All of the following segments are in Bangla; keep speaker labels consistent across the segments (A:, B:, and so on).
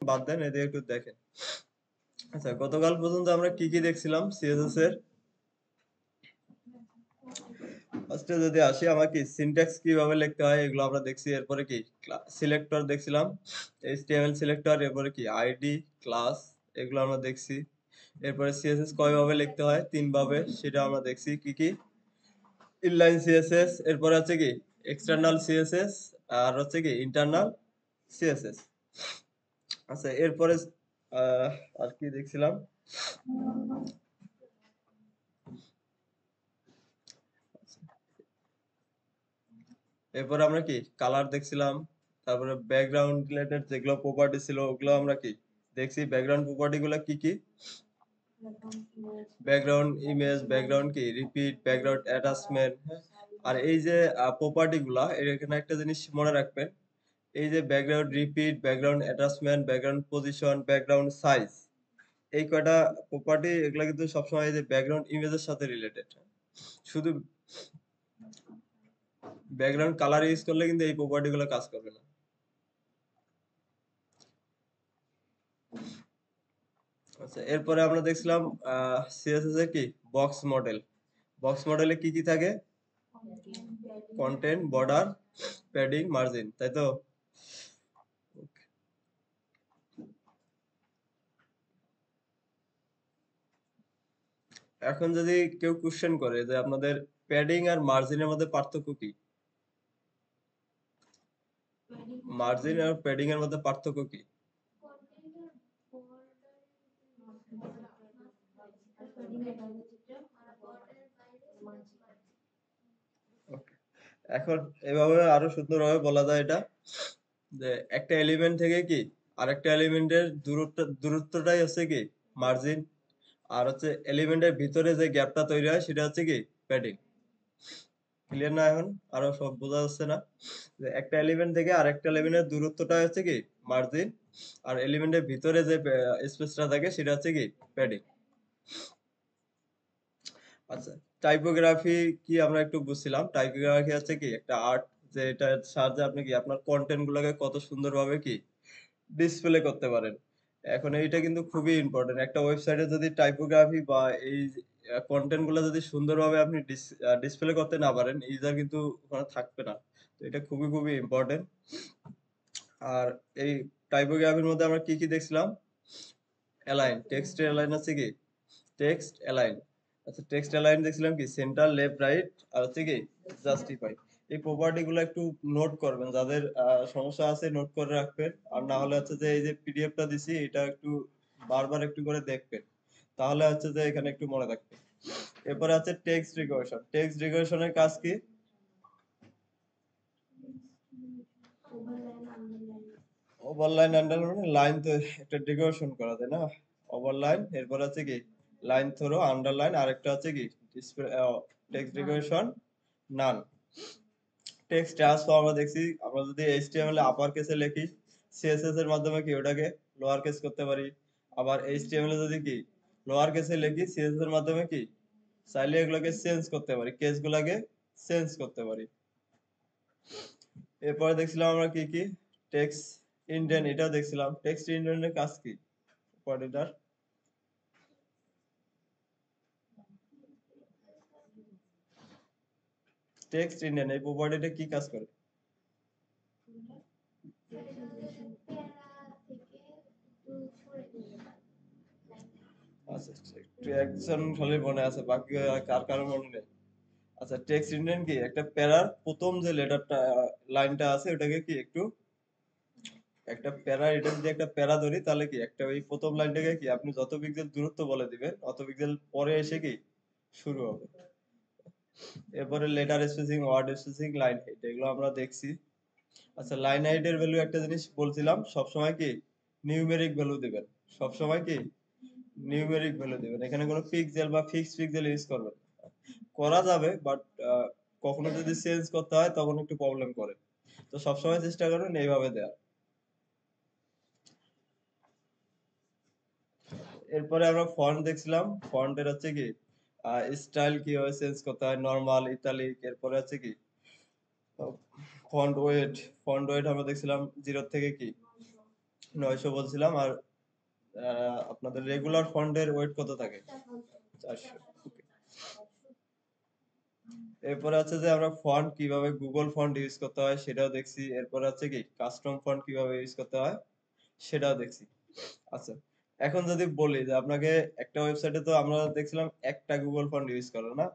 A: বাদ দেন, এদিকে একটু দেখেন। আচ্ছা, গতকাল পর্যন্ত আমরা কি কি দেখছিলাম সিএসএস এর? ফার্স্টে যদি আসি, আমার কি সিনট্যাক্স কিভাবে লিখতে হয় এগুলো আমরা দেখছি। এরপরে কি সিলেক্টর দেখছিলাম, এইচটিএমএল সিলেক্টর, এরপরে কি আইডি, ক্লাস, এগুলো আমরা দেখছি। এরপরে সিএসএস কয়ভাবে লিখতে হয়, 3 ভাবে, সেটা আমরা দেখছি। কি কি? ইনলাইন সিএসএস, এরপরে হচ্ছে কি এক্সটার্নাল সিএসএস, আর হচ্ছে কি ইন্টারনাল সিএসএস। আচ্ছা, এরপরে আহ, আর কি দেখছিলাম? এরপরে আমরা কি কালার দেখছিলাম। তারপরে ব্যাকগ্রাউন্ড রিলেটেড যেগুলো প্রপার্টি ছিল ওগুলো আমরা কি দেখছি। ব্যাকগ্রাউন্ড প্রপার্টি গুলো কি কি? ব্যাকগ্রাউন্ড ইমেজ, ব্যাকগ্রাউন্ড কি রিপিট, ব্যাকগ্রাউন্ড অ্যাটাচমেন্ট। হ্যাঁ, আর এই যে প্রপার্টি গুলা, এর এখানে একটা জিনিস মনে রাখবেন। এই যে background repeat, background attachment, background position, background size, এই কয়টা প্রপার্টি, এগুলা কিন্তু সবসময় এই যে ব্যাকগ্রাউন্ড ইমেজের সাথে রিলেটেড। শুধু ব্যাকগ্রাউন্ড কালার ইউজ করলে কিন্তু এই প্রপার্টি গুলো কাজ করবে না। আচ্ছা, এরপরে আমরা দেখছিলাম সিএসএস এর কি বক্স মডেল। বক্স মডেলে কি কি থাকে? কন্টেন্ট, বর্ডার, প্যাডিং, মার্জিন, তাই তো? এখন যদি কেউ কোশ্চেন করে যে আপনাদের প্যাডিং আর মার্জিনের মধ্যে পার্থক্য কি? মার্জিন আর প্যাডিং এর মধ্যে পার্থক্য কি? Okay. এখন এভাবে আরো সুন্দরভাবে বলা যায় এটা, যে একটা এলিমেন্ট থেকে কি আরেকটা এলিমেন্টের দূরত্বটাই হচ্ছে কি মার্জিন। আর হচ্ছে এলিমেন্টের ভিতরে যে গ্যাপটা তৈরি হয় সেটা হচ্ছে কি প্যাডিং। ক্লিয়ার না এখন? আরো সব বোঝা যাচ্ছে না? যে একটা এলিমেন্ট থেকে আরেকটা এলিমেন্টের দূরত্বটা হচ্ছে কি মার্জিন, আর এলিমেন্টের ভিতরে যে স্পেসটা থাকে সেটা হচ্ছে কি প্যাডিং। আচ্ছা, টাইপোগ্রাফি কি আমরা একটু বুঝছিলাম। টাইপোগ্রাফি হচ্ছে কি একটা আর্ট, যে এটার সাহায্যে আপনি কি আপনার কন্টেন্ট গুলোকে কত সুন্দরভাবে কি ডিসপ্লে করতে পারেন। এখন এইটা কিন্তু খুবই ইম্পর্টেন্ট। একটা ওয়েবসাইটে যদি টাইপোগ্রাফি বা এই কন্টেন্ট গুলো যদি সুন্দরভাবে আপনি ডিসপ্লে করতে না পারেন, ইউজার কিন্তু ওখানে থাকবে না। তো এটা খুবই খুবই ইম্পর্টেন্ট। আর এই টাইপোগ্রাফির মধ্যে আমরা কি কি দেখছিলাম? অ্যালাইন, টেক্সট অ্যালাইন আছে কি টেক্সট অ্যালাইন। আচ্ছা, টেক্সট অ্যালাইন দেখছিলাম কি সেন্টার, লেফট, রাইট, আর হচ্ছে কি জাস্টিফাই। এই প্রপার্টি গুলো একটু নোট করবেন, যাদের সমস্যা আছে নোট করে রাখবেন। আর না হলে হচ্ছে যে এই যে পিডিএফটা দিছি এটা একটু বারবার একটু করে দেখবেন, তাহলে হচ্ছে যে এখানে একটু মনে থাকবে। এরপরে আছে টেক্সট রিকোয়েশন। টেক্সট রিকোয়েশনের কাজ কি? ওভারলাইন, আন্ডারলাইন, লাইন তো একটা ডেকোরেশন করা যায় না? ওভারলাইন, এরপর আছে কি লাইন থ্রো, আন্ডারলাইন, আরেকটা হচ্ছে কি টেক্সট ডেকোরেশন, নান। টেক্সট ট্রান্সফর্ম আমরা দেখছি। আমরা যদি এইচটিএমএল এ আপার কেসে লিখি, সিএসএস এর মাধ্যমে কি ওটাকে লোয়ার কেস করতে পারি। আবার এইচটিএমএল এ যদি কি লোয়ার কেসে লিখি, সিএসএস এর মাধ্যমে কি চাইলে এগুলোকে চেঞ্জ করতে পারি, কেস গুলাকে চেঞ্জ করতে পারি। এরপরে দেখছিলাম আমরা কি কি টেক্সট ইন্ডেন্ট, এটাও দেখছিলাম। টেক্সট ইন্ডেন্টের কাজ কি কোয়ার্ডিটার? টেক্সট ইন্ডেন্ট এই প্রপার্টিটা কি কাজ করে? আচ্ছা, একটু একজন খালি মনে আছে, বাকি কার কার মনে নেই। আচ্ছা, টেক্সট ইন্ডেন্ট কি একটা প্যারার প্রথম যে লেটারটা লাইনটা আছে ওটাকে কি একটু একটা প্যারা, এটা যদি একটা প্যারা ধরি তাহলে কি একটা ওই প্রথম লাইনটাকে কি আপনি যত পিক্সেল দূরত্ব বলে দিবেন অত পিক্সেল পরে এসে কি শুরু হবে। এরপরে letter spacing, word spacing, line height, এগুলো আমরা দেখছি। আচ্ছা, লাইন হাইটের ভ্যালু একটা জিনিস বলছিলাম, সবসময় কি নিউমেরিক ভ্যালু দিবেন। সবসময় কি নিউমেরিক ভ্যালু দিবেন, এখানে কোনো পিক্সেল বা ফিক্সড পিক্সেল ইউজ করবেন না। করা যাবে বাট কখনো যদি চেঞ্জ করতে হয় তখন একটু প্রবলেম করে। তো সবসময় চেষ্টা করবেন এইভাবে দেওয়ার। এরপরে আমরা ফন্ট দেখছিলাম। ফন্টের হচ্ছে কি স্টাইল কিভাবে চেঞ্জ করতে হয়, নরমাল, ইতালিক। এরপরে হচ্ছে কি ফন্ট ওয়েট। ফন্ট ওয়েট আমরা দেখছিলাম 0 থেকে কি 900 বলছিলাম। আর আপনাদের রেগুলার ফন্টের ওয়েট কত থাকে? 400। ওকে। এরপরে আছে যে আমরা ফন্ট কিভাবে গুগল ফন্ট ইউজ করতে হয় সেটাও দেখছি। এরপরে আছে কি কাস্টম ফন্ট কিভাবে ইউজ করতে হয় সেটাও দেখছি। আচ্ছা। এখন যদি বলি যে আপনাকে একটা ওয়েবসাইটে তো আমরা দেখছিলাম একটা গুগল ফন্ট ইউজ করে না?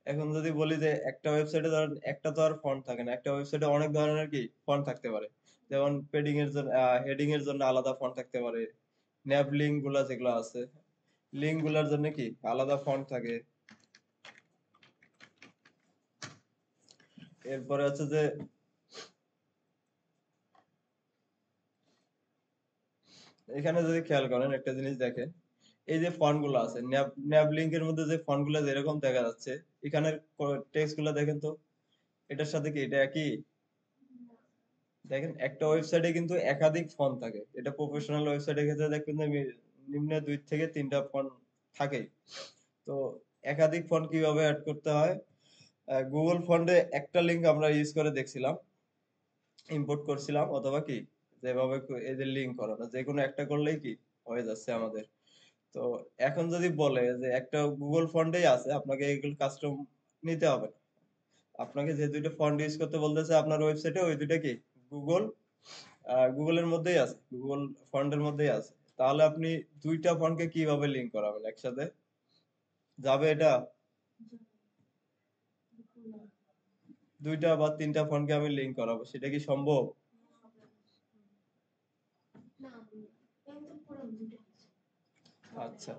A: এখন যদি বলি যে একটা ওয়েবসাইটে ধরেন একটা তো আর ফন্ট থাকে না। একটা ওয়েবসাইটে অনেক ধরনের কি ফন্ট থাকতে পারে। যেমন পেডিং এর জন্য হেডিং এর জন্য আলাদা ফন্ট থাকতে পারে। ন্যাভ লিঙ্ক গুলা যেগুলো আছে, লিঙ্ক গুলার জন্য কি আলাদা ফন্ট থাকে। এরপরে হচ্ছে যে এখানে যদি খেয়াল করেন একটা জিনিস দেখেন, এই যে ফন্ট গুলো আছে ন্যাভ লিঙ্ক এর মধ্যে যে ফন্ট গুলো যেরকম দেখা যাচ্ছে, এখানের টেক্সট গুলা দেখেন তো এটার সাথে কি এটা একই? দেখেন একটা ওয়েবসাইটে কিন্তু একাধিক ফন্ট থাকে। এটা প্রফেশনাল ওয়েবসাইটের ক্ষেত্রে দেখবেন যে নিম্নে 2 থেকে 3টা ফন্ট থাকেই। তো একাধিক ফন্ট কিভাবে এড করতে হয়? গুগল ফন্টে একটা লিংক আমরা ইউজ করে দেখছিলাম, ইম্পোর্ট করছিলাম অথবা কি যেভাবে এই যে লিংক করানো যেকোনো একটা করলেই কি হয়ে যাচ্ছে আমাদের। তো এখন যদি বলে যে একটা গুগল ফন্টেই আছে আপনাকে এগুলো কাস্টম নিতে হবে না। আপনাকে যে দুইটা ফন্ট ইউজ করতে বলতেছে আপনার ওয়েবসাইটে ওই দুইটা কি গুগল গুগলের মধ্যেই আছে, গুগল ফন্টের মধ্যেই আছে। তাহলে আপনি দুইটা ফন্টকে কিভাবে লিংক করাবেন একসাথে? যাবে এটা? দুইটা বা তিনটা ফন্টকে আমি লিংক করাবো, সেটা কি সম্ভব? আচ্ছা,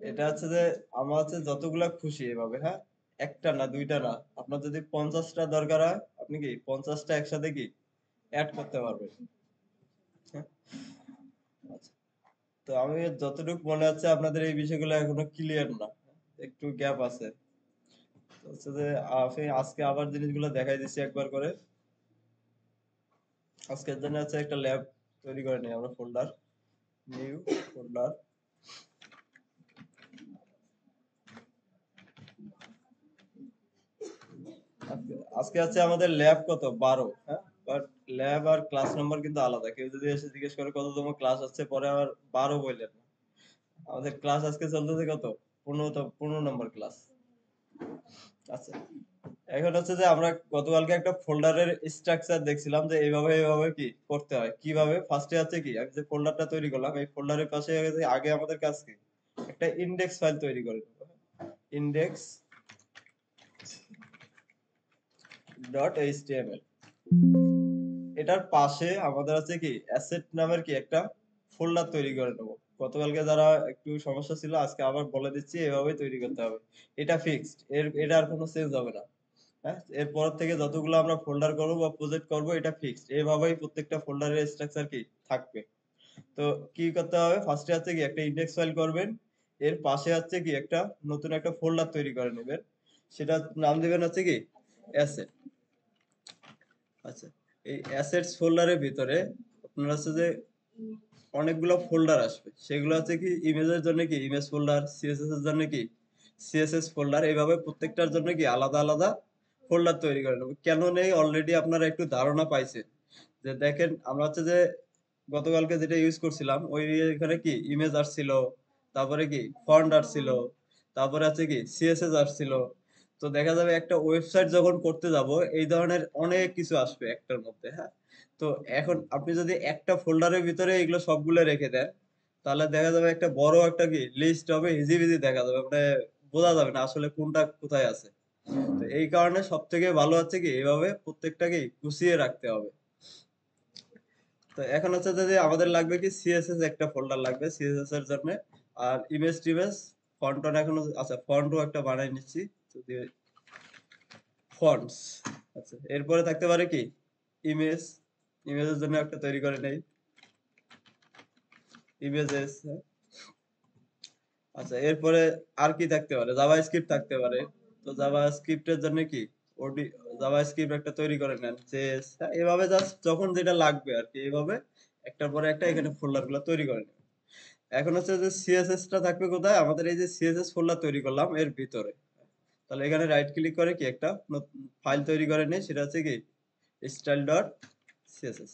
A: এটা হচ্ছে যে আমার হচ্ছে যতগুলা খুশি এভাবে, হ্যাঁ, একটা না দুইটা না, আপনার যদি 50টা দরকার হয় আপনি কি 50টা একসাথে কি অ্যাড করতে পারবেন। হ্যাঁ? আচ্ছা। তো আমি যতটুকু মনে হচ্ছে আপনাদের এই বিষয়গুলো এখনো ক্লিয়ার না, একটু গ্যাপ আছে। তো হচ্ছে যে আমি আজকে আবার জিনিসগুলো দেখাই দিচ্ছি একবার করে। আজকের জন্য হচ্ছে একটা ল্যাব তৈরি করে নিই আমরা, ফোল্ডার নিউ ফোল্ডার। আজকে আছে আমাদের ল্যাব কত 12, হ্যাঁ, বাট ল্যাব আর ক্লাস নাম্বার কিন্তু আলাদা। কেউ যদি এসে জিজ্ঞেস করে কততম ক্লাস হচ্ছে পরে আবার 12 বললেন না। আমাদের ক্লাস আজকে চলতেছে কত 15 নম্বর ক্লাস। আচ্ছা, এখন হচ্ছে যে আমরা গতকালকে একটা ফোল্ডারের স্ট্রাকচার দেখছিলাম যে এইভাবে এইভাবে কি করতে হয়। কিভাবে ফার্স্টে আছে কি আমি যে ফোল্ডারটা তৈরি করলাম এই ফোল্ডারের পাশে আগে আমাদের কাজ কি একটা ইন্ডেক্স ফাইল তৈরি করে নেব। Index dot HTML. এটার পাশে আমাদের আছে কি অ্যাসেট নামের কি একটা ফোল্ডার তৈরি করে নেব। গতকালকে যারা একটু সমস্যা ছিল আজকে আবার বলে দিচ্ছি এভাবেই তৈরি করতে হবে। এটা ফিক্সড, এটা আর কোনো চেঞ্জ হবে না। হ্যাঁ, এরপর থেকে যতগুলো আমরা ফোল্ডার করব বা প্রজেক্ট করব এটা ফিক্সড, এভাবেই প্রত্যেকটা ফোল্ডারের স্ট্রাকচার কি থাকবে। তো কি করতে হবে ফার্স্টে আছে কি একটা ইন্ডেক্স ফাইল করবেন, এর পাশে আছে কি একটা নতুন একটা ফোল্ডার তৈরি করে নেবেন, সেটা নাম দিবেন হচ্ছে কি অ্যাসেট। আচ্ছা, এই অ্যাসেটস ফোল্ডারের ভিতরে আপনার আছে যে অনেকগুলো ফোল্ডার আসবে, সেগুলো হচ্ছে কি ইমেজের জন্য কি ইমেজ ফোল্ডার, সিএসএস এর জন্য কি সিএসএস ফোল্ডার, এইভাবে প্রত্যেকটার জন্য কি আলাদা আলাদা ফোল্ডার তৈরি করে নেব। কেন নেই অলরেডি আপনারা একটু ধারণা পাইছেন। যে দেখেন আমরা হচ্ছে যে গতকালকে যেটা ইউজ করছিলাম ওই এখানে কি ইমেজ আসছিল, তারপরে কি ফন্ট আসছিল, তারপরে আছে কি সিএসএস আসছিল। তো দেখা যাবে একটা ওয়েবসাইট যখন করতে যাব এই ধরনের অনেক কিছু আসবে একটার মধ্যে, হ্যাঁ। তো এখন আপনি যদি একটা ফোল্ডারের ভিতরে এগুলো সবগুলো রেখে দেন তাহলে দেখা যাবে একটা বড় একটা কি লিস্ট হবে, হিজিবিজি দেখা যাবে, মানে বোঝা যাবে না আসলে কোনটা কোথায় আছে। তো এই কারণে সব থেকে ভালো হচ্ছে কি এভাবে প্রত্যেকটাকে গুছিয়ে রাখতে হবে। তো এখন হচ্ছে যে আমাদের লাগবে কি সিএসএস একটা ফোল্ডার লাগবে সিএসএস এর জন্য। আর ইমেজ টিমেজ ফন্ট এখনো আচ্ছা ফন্টও একটা বানাই নিচ্ছি যদি ফন্টস। আচ্ছা, এরপরে থাকতে পারে কি ইমেজ, ইমেজের জন্য একটা তৈরি করে নেই ইমেজেস। আচ্ছা, এরপরে আর কি থাকতে পারে জাভাস্ক্রিপ্ট থাকতে পারে। তো জাভাস্ক্রিপ্টের জন্য কি ওডি জাভাস্ক্রিপ্ট একটা তৈরি করে নেন জেএস, এভাবে জাস্ট যখন যেটা লাগবে আর কি এভাবে একটার পরে একটা এখানে ফোল্ডার গুলো তৈরি করে নেন। এখন হচ্ছে যে সিএসএস টা থাকবে কোথায় আমাদের এই যে সিএসএস ফোল্ডার তৈরি করলাম এর ভিতরে। তাহলে এখানে রাইট ক্লিক করে কি একটা ফাইল তৈরি করে নেই, সেটা হচ্ছে কি স্টাইল ডট সিএসএস।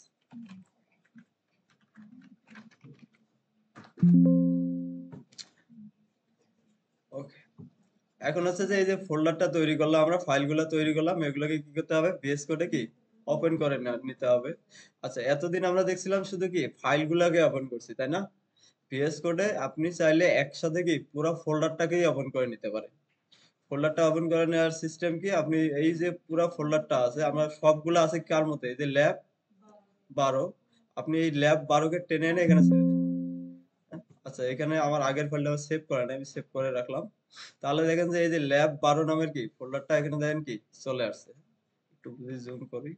A: ওকে, এখন হচ্ছে যে এই যে ফোল্ডারটা তৈরি করলাম, আমরা ফাইলগুলো তৈরি করলাম, এগুলোকে কি করতে হবে, ভিএস কোডে কি ওপেন করে নিতে হবে। আচ্ছা, এতদিন আমরা দেখছিলাম শুধু কি ফাইলগুলোকে ওপেন করছি, তাই না? ভিএস কোডে আপনি চাইলে একসাথে কি পুরো ফোল্ডারটাকেই ওপেন করে নিতে পারেন। ফোল্ডারটা ওপেন করে নেওয়ার সিস্টেম কি, আপনি এই যে পুরো ফোল্ডারটা আছে, আমরা সবগুলো আছে কার মধ্যে, এই যে ল্যাব 12, আপনি এই ল্যাব 12 কে টেনে এনে এখানে ছেড়ে দিন। আচ্ছা, এখানে আমার আগের ফাইলটা সেভ করে নাই, আমি সেভ করে রাখলাম। তাহলে দেখেন যে এই যে ল্যাব 12 নামের কি ফোল্ডারটা এখানে দেখেন কি চলে আসছে। একটু যদি জুম করি,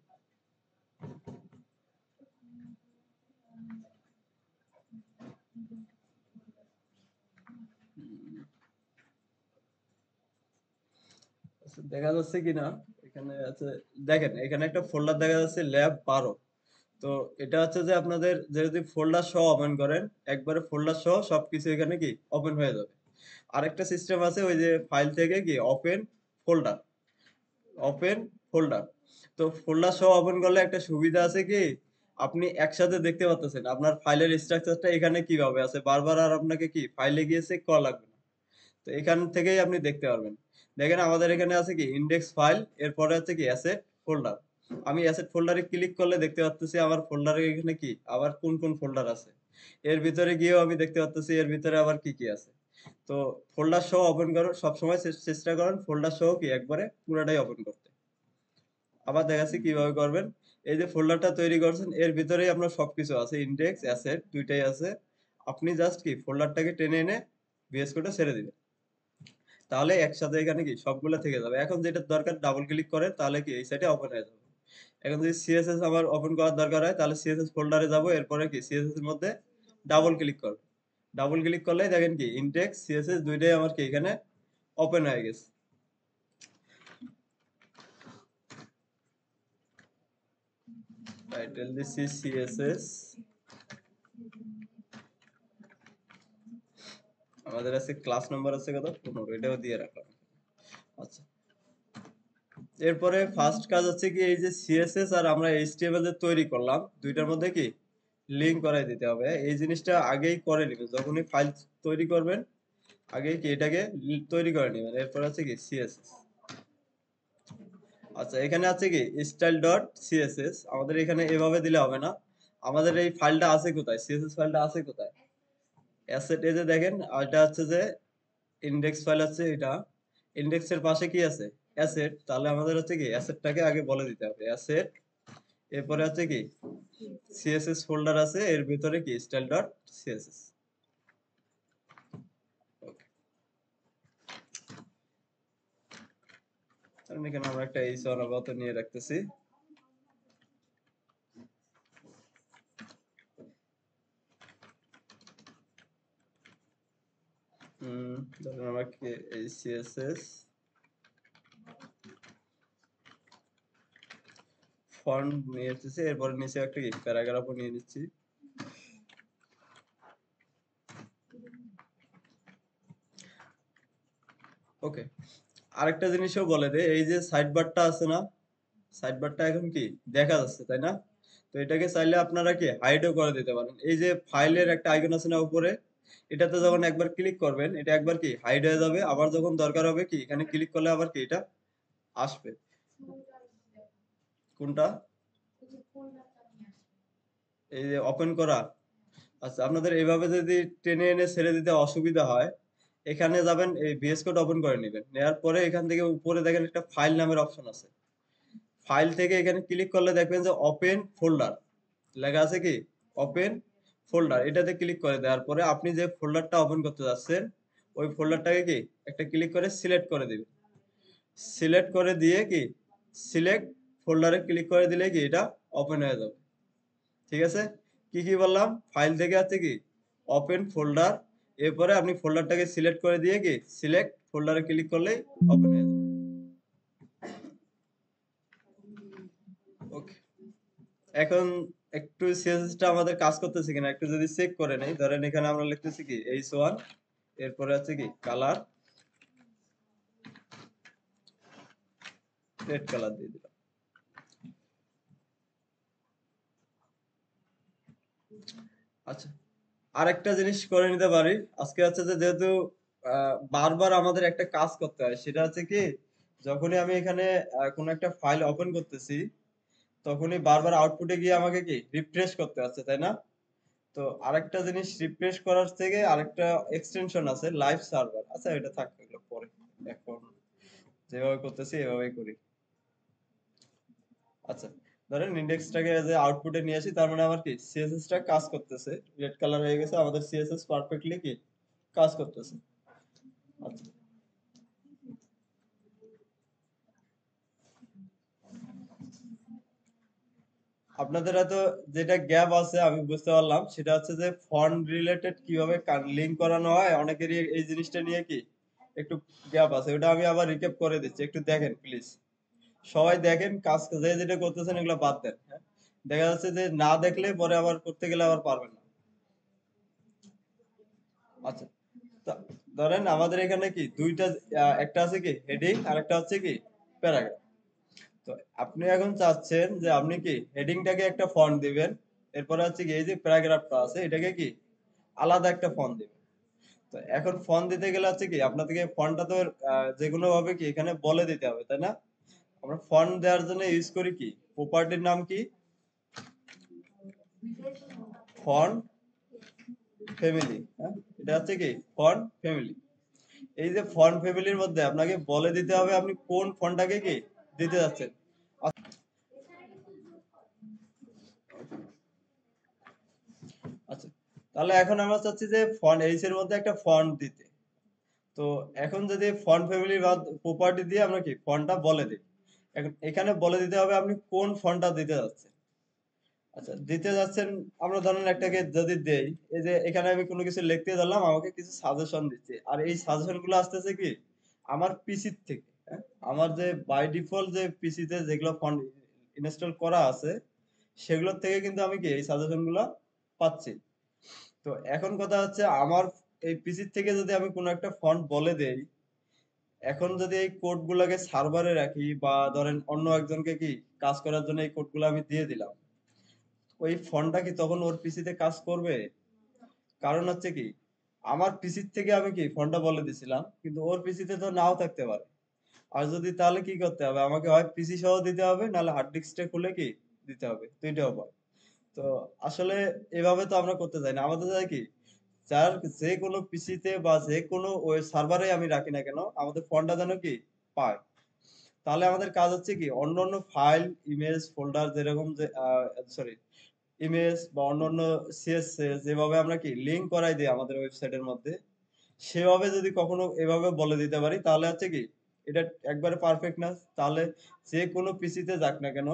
A: আচ্ছা, দেখা যাচ্ছে কিনা এখানে আছে, দেখেন এখানে একটা ফোল্ডার দেখা যাচ্ছে ল্যাব 12। তো এটা হচ্ছে যে আপনাদের যে যদি ফোল্ডার সহ ওপেন করেন, একবারে ফোল্ডার সহ সবকিছু এখানে কি ওপেন হয়ে যাবে। আরেকটা সিস্টেম আছে ওই যে ফাইল থেকে কি ওপেন ফোল্ডার, ওপেন ফোল্ডার। তো ফোল্ডার সহ ওপেন করলে একটা সুবিধা আছে কি, আপনি একসাথে দেখতে পাচ্ছেন আপনার ফাইলের স্ট্রাকচারটা এখানে কিভাবে আছে, বারবার আর আপনাকে কি ফাইলে গিয়ে চেক করা লাগবে না। তো এখান থেকেই আপনি দেখতে পারবেন। দেখেন আমাদের এখানে আছে কি ইন্ডেক্স ফাইল, এরপরে আছে কি অ্যাসেট ফোল্ডার। আমি অ্যাসেট ফোল্ডারে ক্লিক করলে দেখতে পাচ্ছি আমার ফোল্ডারে এখানে কি আবার কোন কোন ফোল্ডার আছে। এর ভিতরে গিয়েও আমি দেখতে পাচ্ছি এর ভিতরে আবার কি কি আছে। তো ফোল্ডার সহ ওপেন করুন সবসময়, চেষ্টা করেন ফোল্ডার সহ কি একবারে পুরাটাই ওপেন করতে। আবার দেখাচ্ছি কিভাবে করবেন। এই যে ফোল্ডারটা তৈরি করছেন এর ভিতরেই আপনার সবকিছু আছে, ইন্ডেক্স অ্যাসেট দুইটাই আছে। আপনি জাস্ট কি ফোল্ডারটাকে টেনে এনে ভিএস কোডে ছেড়ে দিবেন, তাহলে একসাথে এখানে কি সবগুলা থেকে যাবে। এখন যেটা দরকার ডাবল ক্লিক করেন তাহলে কি এই সাইডে ওপেন হয়ে যাবে। এখন যদি সিএসএস আমার ওপেন করার দরকার হয় তাহলে সিএসএস ফোল্ডারে যাব, এরপরে কি সিএসএস এর মধ্যে ডাবল ক্লিক করব। ডাবল ক্লিক করলেই দেখেন কি ইনটেক্স সিএসএস দুইটাই আমার কি এখানে ওপেন হয়ে গেছে। টাইটেল দিচ্ছি সিএসএস, আমাদের আছে ক্লাস নাম্বার আছে কত 15, এটাও দিয়ে রাখলাম। আচ্ছা, এরপরে ফার্স্ট কাজ হচ্ছে কি এই যে সিএসএস আর আমরা এইচটিএমএল যে তৈরি করলাম দুইটার মধ্যে কি লিংক করাই দিতে হবে। এই জিনিসটা আগেই করে নিবেন, যখনই ফাইল তৈরি করবেন আগেই কি এটাকে তৈরি করে নিবেন। এরপর আছে কি সিএসএস। আচ্ছা, এখানে আছে কি স্টাইল ডট সিএসএস, আমাদের এখানে এভাবে দিলে হবে না। আমাদের এই ফাইলটা আছে কোথায়, সিএসএস ফাইলটা আছে কোথায়, অ্যাসেট এ যে দেখেন, আর এটা হচ্ছে যে ইনডেক্স ফাইল আছে এটা, ইনডেক্সের পাশে কি আছে অ্যাসেট, তাহলে আমাদের হচ্ছে কি অ্যাসেটটাকে আগে বলে দিতে হবে অ্যাসেট। এরপরে আছে কি সিএসএস ফোল্ডার আছে, এর ভিতরে কি স্টাইল ডট সিএসএস। এখানে আমরা একটা এই সরাবত নিয়ে রাখতেছি। ধরেন আমরা কি এই সিএসএস ফন্ট নিয়ে এসেছি, এরপরে নিচে একটা কি প্যারাগ্রাফও নিয়ে নিচ্ছি। ওকে, আরেকটা জিনিসও বলে দে, এই যে সাইড বারটা আছে না, সাইড বারটা এখন কি দেখা যাচ্ছে তাই না? তো এটাকে চাইলে আপনারা কি হাইডও করে দিতে পারেন। এই যে ফাইলের একটা আইকন আছে না উপরে, এটাতে যখন একবার ক্লিক করবেন এটা একবার কি হাইড হয়ে যাবে, আবার যখন দরকার হবে কি এখানে ক্লিক করলে আবার কি এটা আসবে। কোনটা, এই যে ওপেন করা। আচ্ছা, আপনাদের এইভাবে যদি টেনে এনে ছেড়ে দিতে অসুবিধা হয়, এখানে যাবেন এই ভিএস কোড ওপেন করে নেবেন, নেওয়ার পরে এখান থেকে উপরে দেখেন একটা ফাইল নামের অপশন আছে। ফাইল থেকে এখানে ক্লিক করলে দেখবেন যে ওপেন ফোল্ডার লেখা আছে কি ওপেন ফোল্ডার, এটাতে ক্লিক করে দেওয়ার পরে আপনি যে ফোল্ডারটা ওপেন করতে যাচ্ছেন ওই ফোল্ডারটাকে কি একটা ক্লিক করে সিলেক্ট করে দিবেন। সিলেক্ট করে দিয়ে কি সিলেক্ট ফোল্ডারে ক্লিক করে দিলে কি এটা ওপেন হয়ে যাবে। ঠিক আছে, কি কি বললাম, ফাইল থেকে আছে কি ওপেন ফোল্ডার, এরপরে আপনি ফোল্ডারটাকে সিলেক্ট করে দিয়ে কি সিলেক্ট ফোল্ডারে ক্লিক করলেই ওপেন হয়ে যাবে। ওকে, এখন একটু সিএসএসটা আমাদের কাজ করতেছে কিনা একটু যদি চেক করে নেই। ধরেন এখানে আমরা লিখতেছি কি h1, এরপরে আছে কি কালার রেড কালার দিয়ে দিলাম। আচ্ছা, আরেকটা জিনিস করে নিতে পারি। আজকে হচ্ছে যে যেহেতু বারবার আমাদের একটা কাজ করতে হয়। সেটা হচ্ছে কি যখনই আমি এখানে কোনো একটা ফাইল ওপেন করতেছি, তখনই বারবার আউটপুটে গিয়ে আমাকে কি রিফ্রেশ করতে হচ্ছে, তাই না? তো আরেকটা জিনিস রিফ্রেশ করার থেকে আরেকটা এক্সটেনশন আছে লাইভ সার্ভার। আচ্ছা এটা থাক এগুলো পরে। এখন যেভাবে করতেছি এভাবেই করি। আচ্ছা ধরেন ইনডেক্সটাকে যে আউটপুটে নিয়ে আসি তার মানে আমার কি সিএসএস টা কাজ করতেছে। রেড কালার হয়ে গেছে আমাদের সিএসএস পারফেক্টলি কি কাজ করতেছে। আচ্ছা আপনাদের হয়তো যেটা গ্যাপ আছে আমি বুঝতে পারলাম সেটা হচ্ছে যে ফন্ট রিলেটেড কিভাবে লিঙ্ক করানো হয় অনেকেরই এই জিনিসটা নিয়ে কি একটু গ্যাপ আছে ওটা আমি আবার রিক্যাপ করে দিচ্ছি একটু দেখেন প্লিজ সবাই দেখেন কাজ যে যেটা করতেছেন এগুলো বাদ দেন হ্যাঁ দেখা যাচ্ছে যে না দেখলে পরে আবার করতে গেলে আবার পারবেন না আচ্ছা ধরেন আমাদের এখানে কি দুইটা একটা আছে কি হেডিং আর একটা হচ্ছে কি প্যারাগ্রাফ তো আপনি এখন চাচ্ছেন যে আপনি কি হেডিংটাকে একটা ফন্ট দিবেন এরপরে হচ্ছে কি এই যে প্যারাগ্রাফটা আছে এটাকে কি আলাদা একটা ফন্ট দিবেন তো এখন ফন্ট দিতে গেলে হচ্ছে কি আপনাদেরকে ফন্টটা তো যে কোনো ভাবে কি এখানে বলে দিতে হবে তাই না আমরা ফন্ট দেওয়ার জন্য ইউজ করি কি প্রপার্টির নাম কি ফন্ট ফ্যামিলি হ্যাঁ এটা হচ্ছে কি ফন্ট ফ্যামিলি এই যে ফন্ট ফ্যামিলির মধ্যে আপনাকে বলে দিতে হবে আপনি কোন ফন্টটাকে কি দিতে যাচ্ছেন আচ্ছা তাহলে এখন আমরা চাচ্ছি যে ফন্ট এইচ এর মধ্যে একটা ফন্ট দিতে তো এখন যদি ফন্ট ফ্যামিলি বা প্রপার্টি দিয়ে আমরা কি ফন্টটা বলে দিই এখন এখানে বলে দিতে হবে আপনি কোন ফন্টটা দিতে যাচ্ছেন আচ্ছা দিতে যাচ্ছেন আমরা ধরেন একটাকে যদি দেই এই যে এখানে আমি কোনো কিছু লিখতে দিলাম আমাকে কিছু সাজেশন দিচ্ছে আর এই সাজেশন গুলো আসতেছে কি আমার পিসি থেকে হ্যাঁ? আমার যে বাই ডিফল্ট যে পিসিতে যেগুলো ফন্ট ইনস্টল করা আছে সেগুলোর থেকে কিন্তু আমি কি এই সাজেশন গুলো পাচ্ছি তো এখন কথা হচ্ছে আমার এই পিসি থেকে যদি আমি কোনো একটা ফন্ট বলে দেই এখন যদি এই কোড গুলাকে সার্ভারে রাখি বা ধরেন অন্য একজনকে কি কাজ করার জন্য এই কোড গুলো আমি দিয়ে দিলাম ওই ফোনটা কি তখন ওর পিসিতে কাজ করবে কারণ হচ্ছে কি আমার পিসির থেকে আমি কি ফোনটা বলে দিছিলাম কিন্তু ওর পিসিতে তো নাও থাকতে পারে আর যদি তাহলে কি করতে হবে আমাকে হয় পিসি সহ দিতে হবে নাহলে হার্ড ডিস্কটা খুলে কি দিতে হবে দুইটা উপায় তো আসলে এভাবে তো আমরা করতে চাই না আমাদের চাই কি যার যে কোনো পিসিতে বা যে কোনো ওই সার্ভারে আমি রাখি না কেন আমাদের ফোনটা যেন কি পায় তাহলে আমাদের কাজ হচ্ছে কি অন্যান্য ফাইল ইমেজ ফোল্ডার যেরকম যে সরি ইমেজ বা অন্যান্য সিএসএস যেভাবে আমরা কি লিংক করাই দিই আমাদের ওয়েবসাইটের মধ্যে সেভাবে যদি কখনো এভাবে বলে দিতে পারি তাহলে হচ্ছে কি এটা একবারে পারফেক্ট না তাহলে যে কোনো পিসিতে যাক না কেন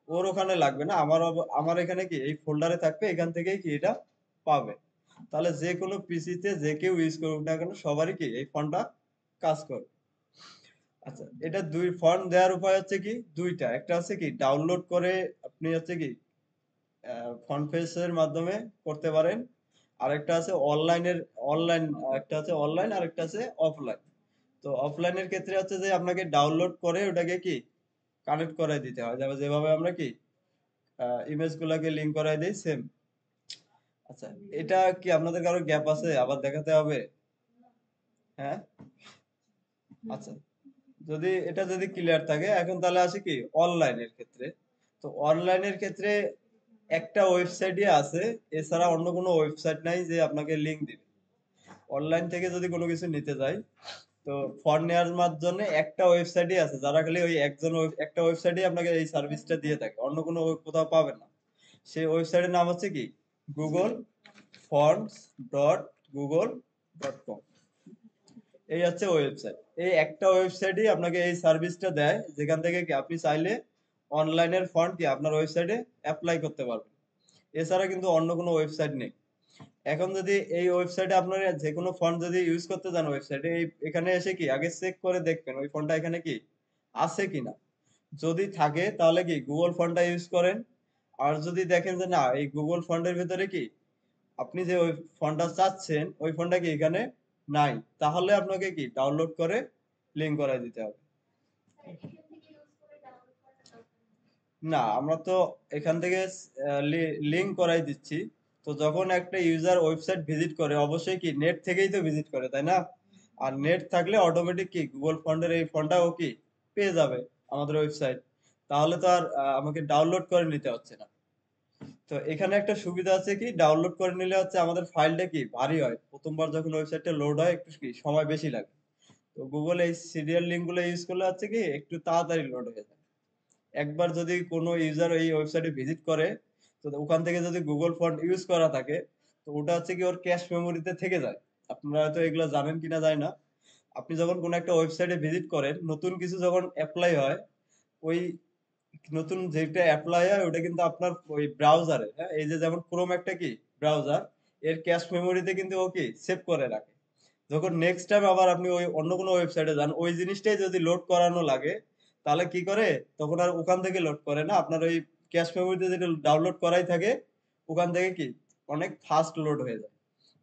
A: ওর ওখানে লাগবে না আমার আমার এখানে কি এই ফোল্ডারে থাকবে এখান থেকেই কি এটা পাবে তাহলে যে কোনো পিসিতে যে কেউ ইউজ করুক না কেন সবারই কি এই ফন্টটা কাজ করবে আচ্ছা এটা দুই ফন্ট দেওয়ার উপায় হচ্ছে কি দুইটা একটা হচ্ছে কি ডাউনলোড করে আপনি হচ্ছে কি ফ্রন্ট পেজের মাধ্যমে করতে পারেন আরেকটা আছে অনলাইনের অনলাইন একটা আছে অনলাইন আর একটা আছে অফলাইন তো অফলাইনের ক্ষেত্রে হচ্ছে যে আপনাকে ডাউনলোড করে ওটাকে কি কানেক্ট করাই দিতে হয় যেভাবে আমরা কি ইমেজ গুলাকে লিংক করাই দিই সেম আচ্ছা এটা কি আপনাদের কারো গ্যাপ আছে আবার দেখাতে হবে হ্যাঁ আচ্ছা যদি এটা যদি ক্লিয়ার থাকে এখন তাহলে আসি কি অনলাইনের ক্ষেত্রে তো অনলাইনের ক্ষেত্রে একটা ওয়েবসাইটই আছে এছাড়া অন্য কোনো ওয়েবসাইট নাই যে আপনাকে লিংক দিবে অনলাইন থেকে যদি কোনো কিছু নিতে যাই তো ফন্ট নেওয়ার জন্য একটা ওয়েবসাইটই আছে যারা খালি ওই একজন একটা ওয়েবসাইটই আপনাকে এই সার্ভিসটা দিয়ে থাকে অন্য কোনো কোথাও পাবেন না সেই ওয়েবসাইটের নাম হচ্ছে কি Google fonts dot Google dot com এই হচ্ছে ওয়েবসাইট এই একটা ওয়েবসাইটই আপনাকে এই সার্ভিসটা দেয় যেখান থেকে কি আপনি চাইলে অনলাইনের ফন্ট কি আপনার ওয়েবসাইটে অ্যাপ্লাই করতে পারবেন এছাড়া কিন্তু অন্য কোনো ওয়েবসাইট নেই এখন যদি এই ওয়েবসাইটে আপনার যে কোনো ফন্ট যদি ইউজ করতে চান ওয়েবসাইটে এই এখানে এসে কি আগে চেক করে দেখবেন ওই ফন্টটা এখানে কি আছে কিনা যদি থাকে তাহলে কি গুগল ফন্টটা ইউজ করেন আর যদি দেখেন যে না এই গুগল ফন্টের ভিতরে কি আপনি যে ওই ফন্টটা চাচ্ছেন ওই ফন্টটা কি এখানে নাই তাহলে আপনাকে কি ডাউনলোড করে লিংক করাই দিতে হবে না আমরা তো এখান থেকে লিংক করাই দিচ্ছি তো যখন একটা ইউজার ওয়েবসাইট ভিজিট করে অবশ্যই কি নেট থেকেই তো ভিজিট করে, তাই না? আর নেট থাকলে অটোমেটিক কি গুগল ফন্টের এই ফন্টটা ও কি পেয়ে যাবে আমাদের ওয়েবসাইট। তাহলে তো আর আমাকে ডাউনলোড করে নিতে হচ্ছে না। তো এখানে একটা সুবিধা আছে কি, ডাউনলোড করে নিলে হচ্ছে আমাদের ফাইলটা কি ভারী হয়, প্রথমবার যখন ওয়েবসাইটটা লোড হয় একটু কি সময় বেশি লাগে। তো গুগল এই সিরিয়াল লিঙ্ক গুলো ইউজ করলে হচ্ছে কি একটু তাড়াতাড়ি লোড হয়ে যায়। একবার যদি কোনো ইউজার এই ওয়েবসাইটে ভিজিট করে, তো ওখান থেকে যদি গুগল ফন্ট ইউজ করা থাকে, তো ওটা হচ্ছে কি ওর ক্যাশ মেমোরিতে থেকে যায়। আপনারা হয়তো এগুলো জানেন কিনা জানি না। আপনি যখন কোনো একটা ওয়েবসাইটে ভিজিট করেন, নতুন কিছু যখন অ্যাপ্লাই হয়, ওই নতুন যেটা অ্যাপ্লাই হয় ওটা কিন্তু আপনার ওই ব্রাউজারে, হ্যাঁ, এই যে যেমন ক্রোম একটা কি ব্রাউজার, এর ক্যাশ মেমোরিতে কিন্তু ও কি সেভ করে রাখে। যখন নেক্সট টাইম আবার আপনি ওই অন্য কোনো ওয়েবসাইটে যান, ওই জিনিসটাই যদি লোড করানো লাগে, তাহলে কি করে, তখন আর ওখান থেকে লোড করে না, আপনার ওই ক্যাশ মেমোরিতে যেটা ডাউনলোড করাই থাকে ওখান থেকে কি অনেক ফাস্ট লোড হয়ে যায়।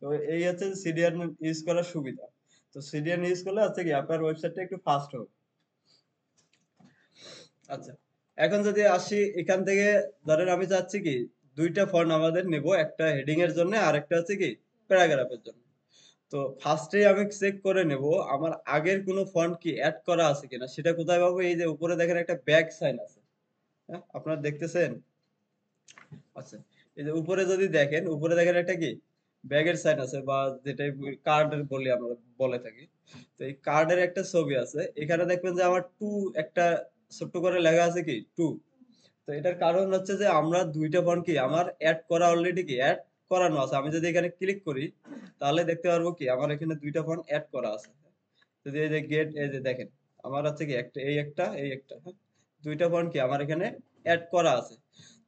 A: তো এই হচ্ছে সিডিএন ইউজ করার সুবিধা। তো সিডিএন ইউজ করলে হচ্ছে কি আপনার ওয়েবসাইটটা একটু ফাস্ট হবে। আচ্ছা, এখন যদি আসি এখান থেকে, ধরেন আমি চাচ্ছি কি দুইটা ফন্ট আমাদের নেব, একটা হেডিং এর জন্য আর একটা হচ্ছে কি প্যারাগ্রাফের জন্য। তো ফার্স্টেই আমি চেক করে নেব আমার আগের কোনো ফন্ট কি অ্যাড করা আছে কিনা। সেটা কোথায় পাবো? এই যে উপরে দেখেন একটা ব্যাক সাইন আছে, হ্যাঁ আপনারা দেখতেছেন? আচ্ছা, এই যে উপরে যদি দেখেন, উপরে দেখেন একটা কি ব্যাগের সাইন আছে, বা যেটা কার্ডের বলি আমরা বলে থাকি। তো এই কার্ডের একটা ছবি আছে, এখানে দেখবেন যে আমার টু একটা ছোট্ট করে লেখা আছে কি টু। তো এটার কারণ হচ্ছে যে আমরা দুইটা ফন্ট কি আমার অ্যাড করা অলরেডি কি অ্যাড করানো আছে। আমি যদি এখানে ক্লিক করি তাহলে দেখতে পারবো কি আমার এখানে দুইটা ফন্ট অ্যাড করা আছে। যদি এই যে গেট, এই যে দেখেন আমার হচ্ছে কি একটা এই একটা এই একটা, হ্যাঁ, দুইটা ফন্ট কি আমার এখানে অ্যাড করা আছে।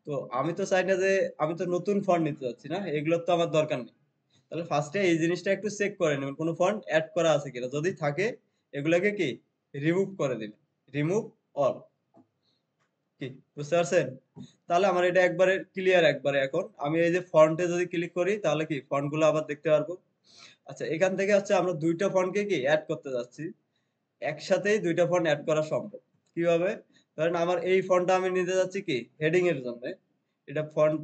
A: তো আমি তো চাই না যে আমি তো নতুন ফন্ট নিতে যাচ্ছি না, এগুলোর তো আমার দরকার নেই। তাহলে ফার্স্টে এই জিনিসটা একটু চেক করে নেবেন কোনো ফন্ট অ্যাড করা আছে কিনা, যদি থাকে এগুলাকে কি রিমুভ করে দিন, রিমুভ অল। কি বুঝতে পারছেন? তাহলে আমার এটা একবারে ক্লিয়ার। একবারে এখন আমি এই যে ফন্টে যদি ক্লিক করি তাহলে কি ফন্ট গুলো আবার দেখতে পারবো। আচ্ছা, এখান থেকে হচ্ছে আমরা দুইটা ফন্টকে কি অ্যাড করতে যাচ্ছি, একসাথেই দুইটা ফন্ট অ্যাড করা সম্ভব। কিভাবে? ধরেন আমার এই ফন্টটা আমি নিতে যাচ্ছি কি হেডিং এর জন্য, এটা ফন্ট,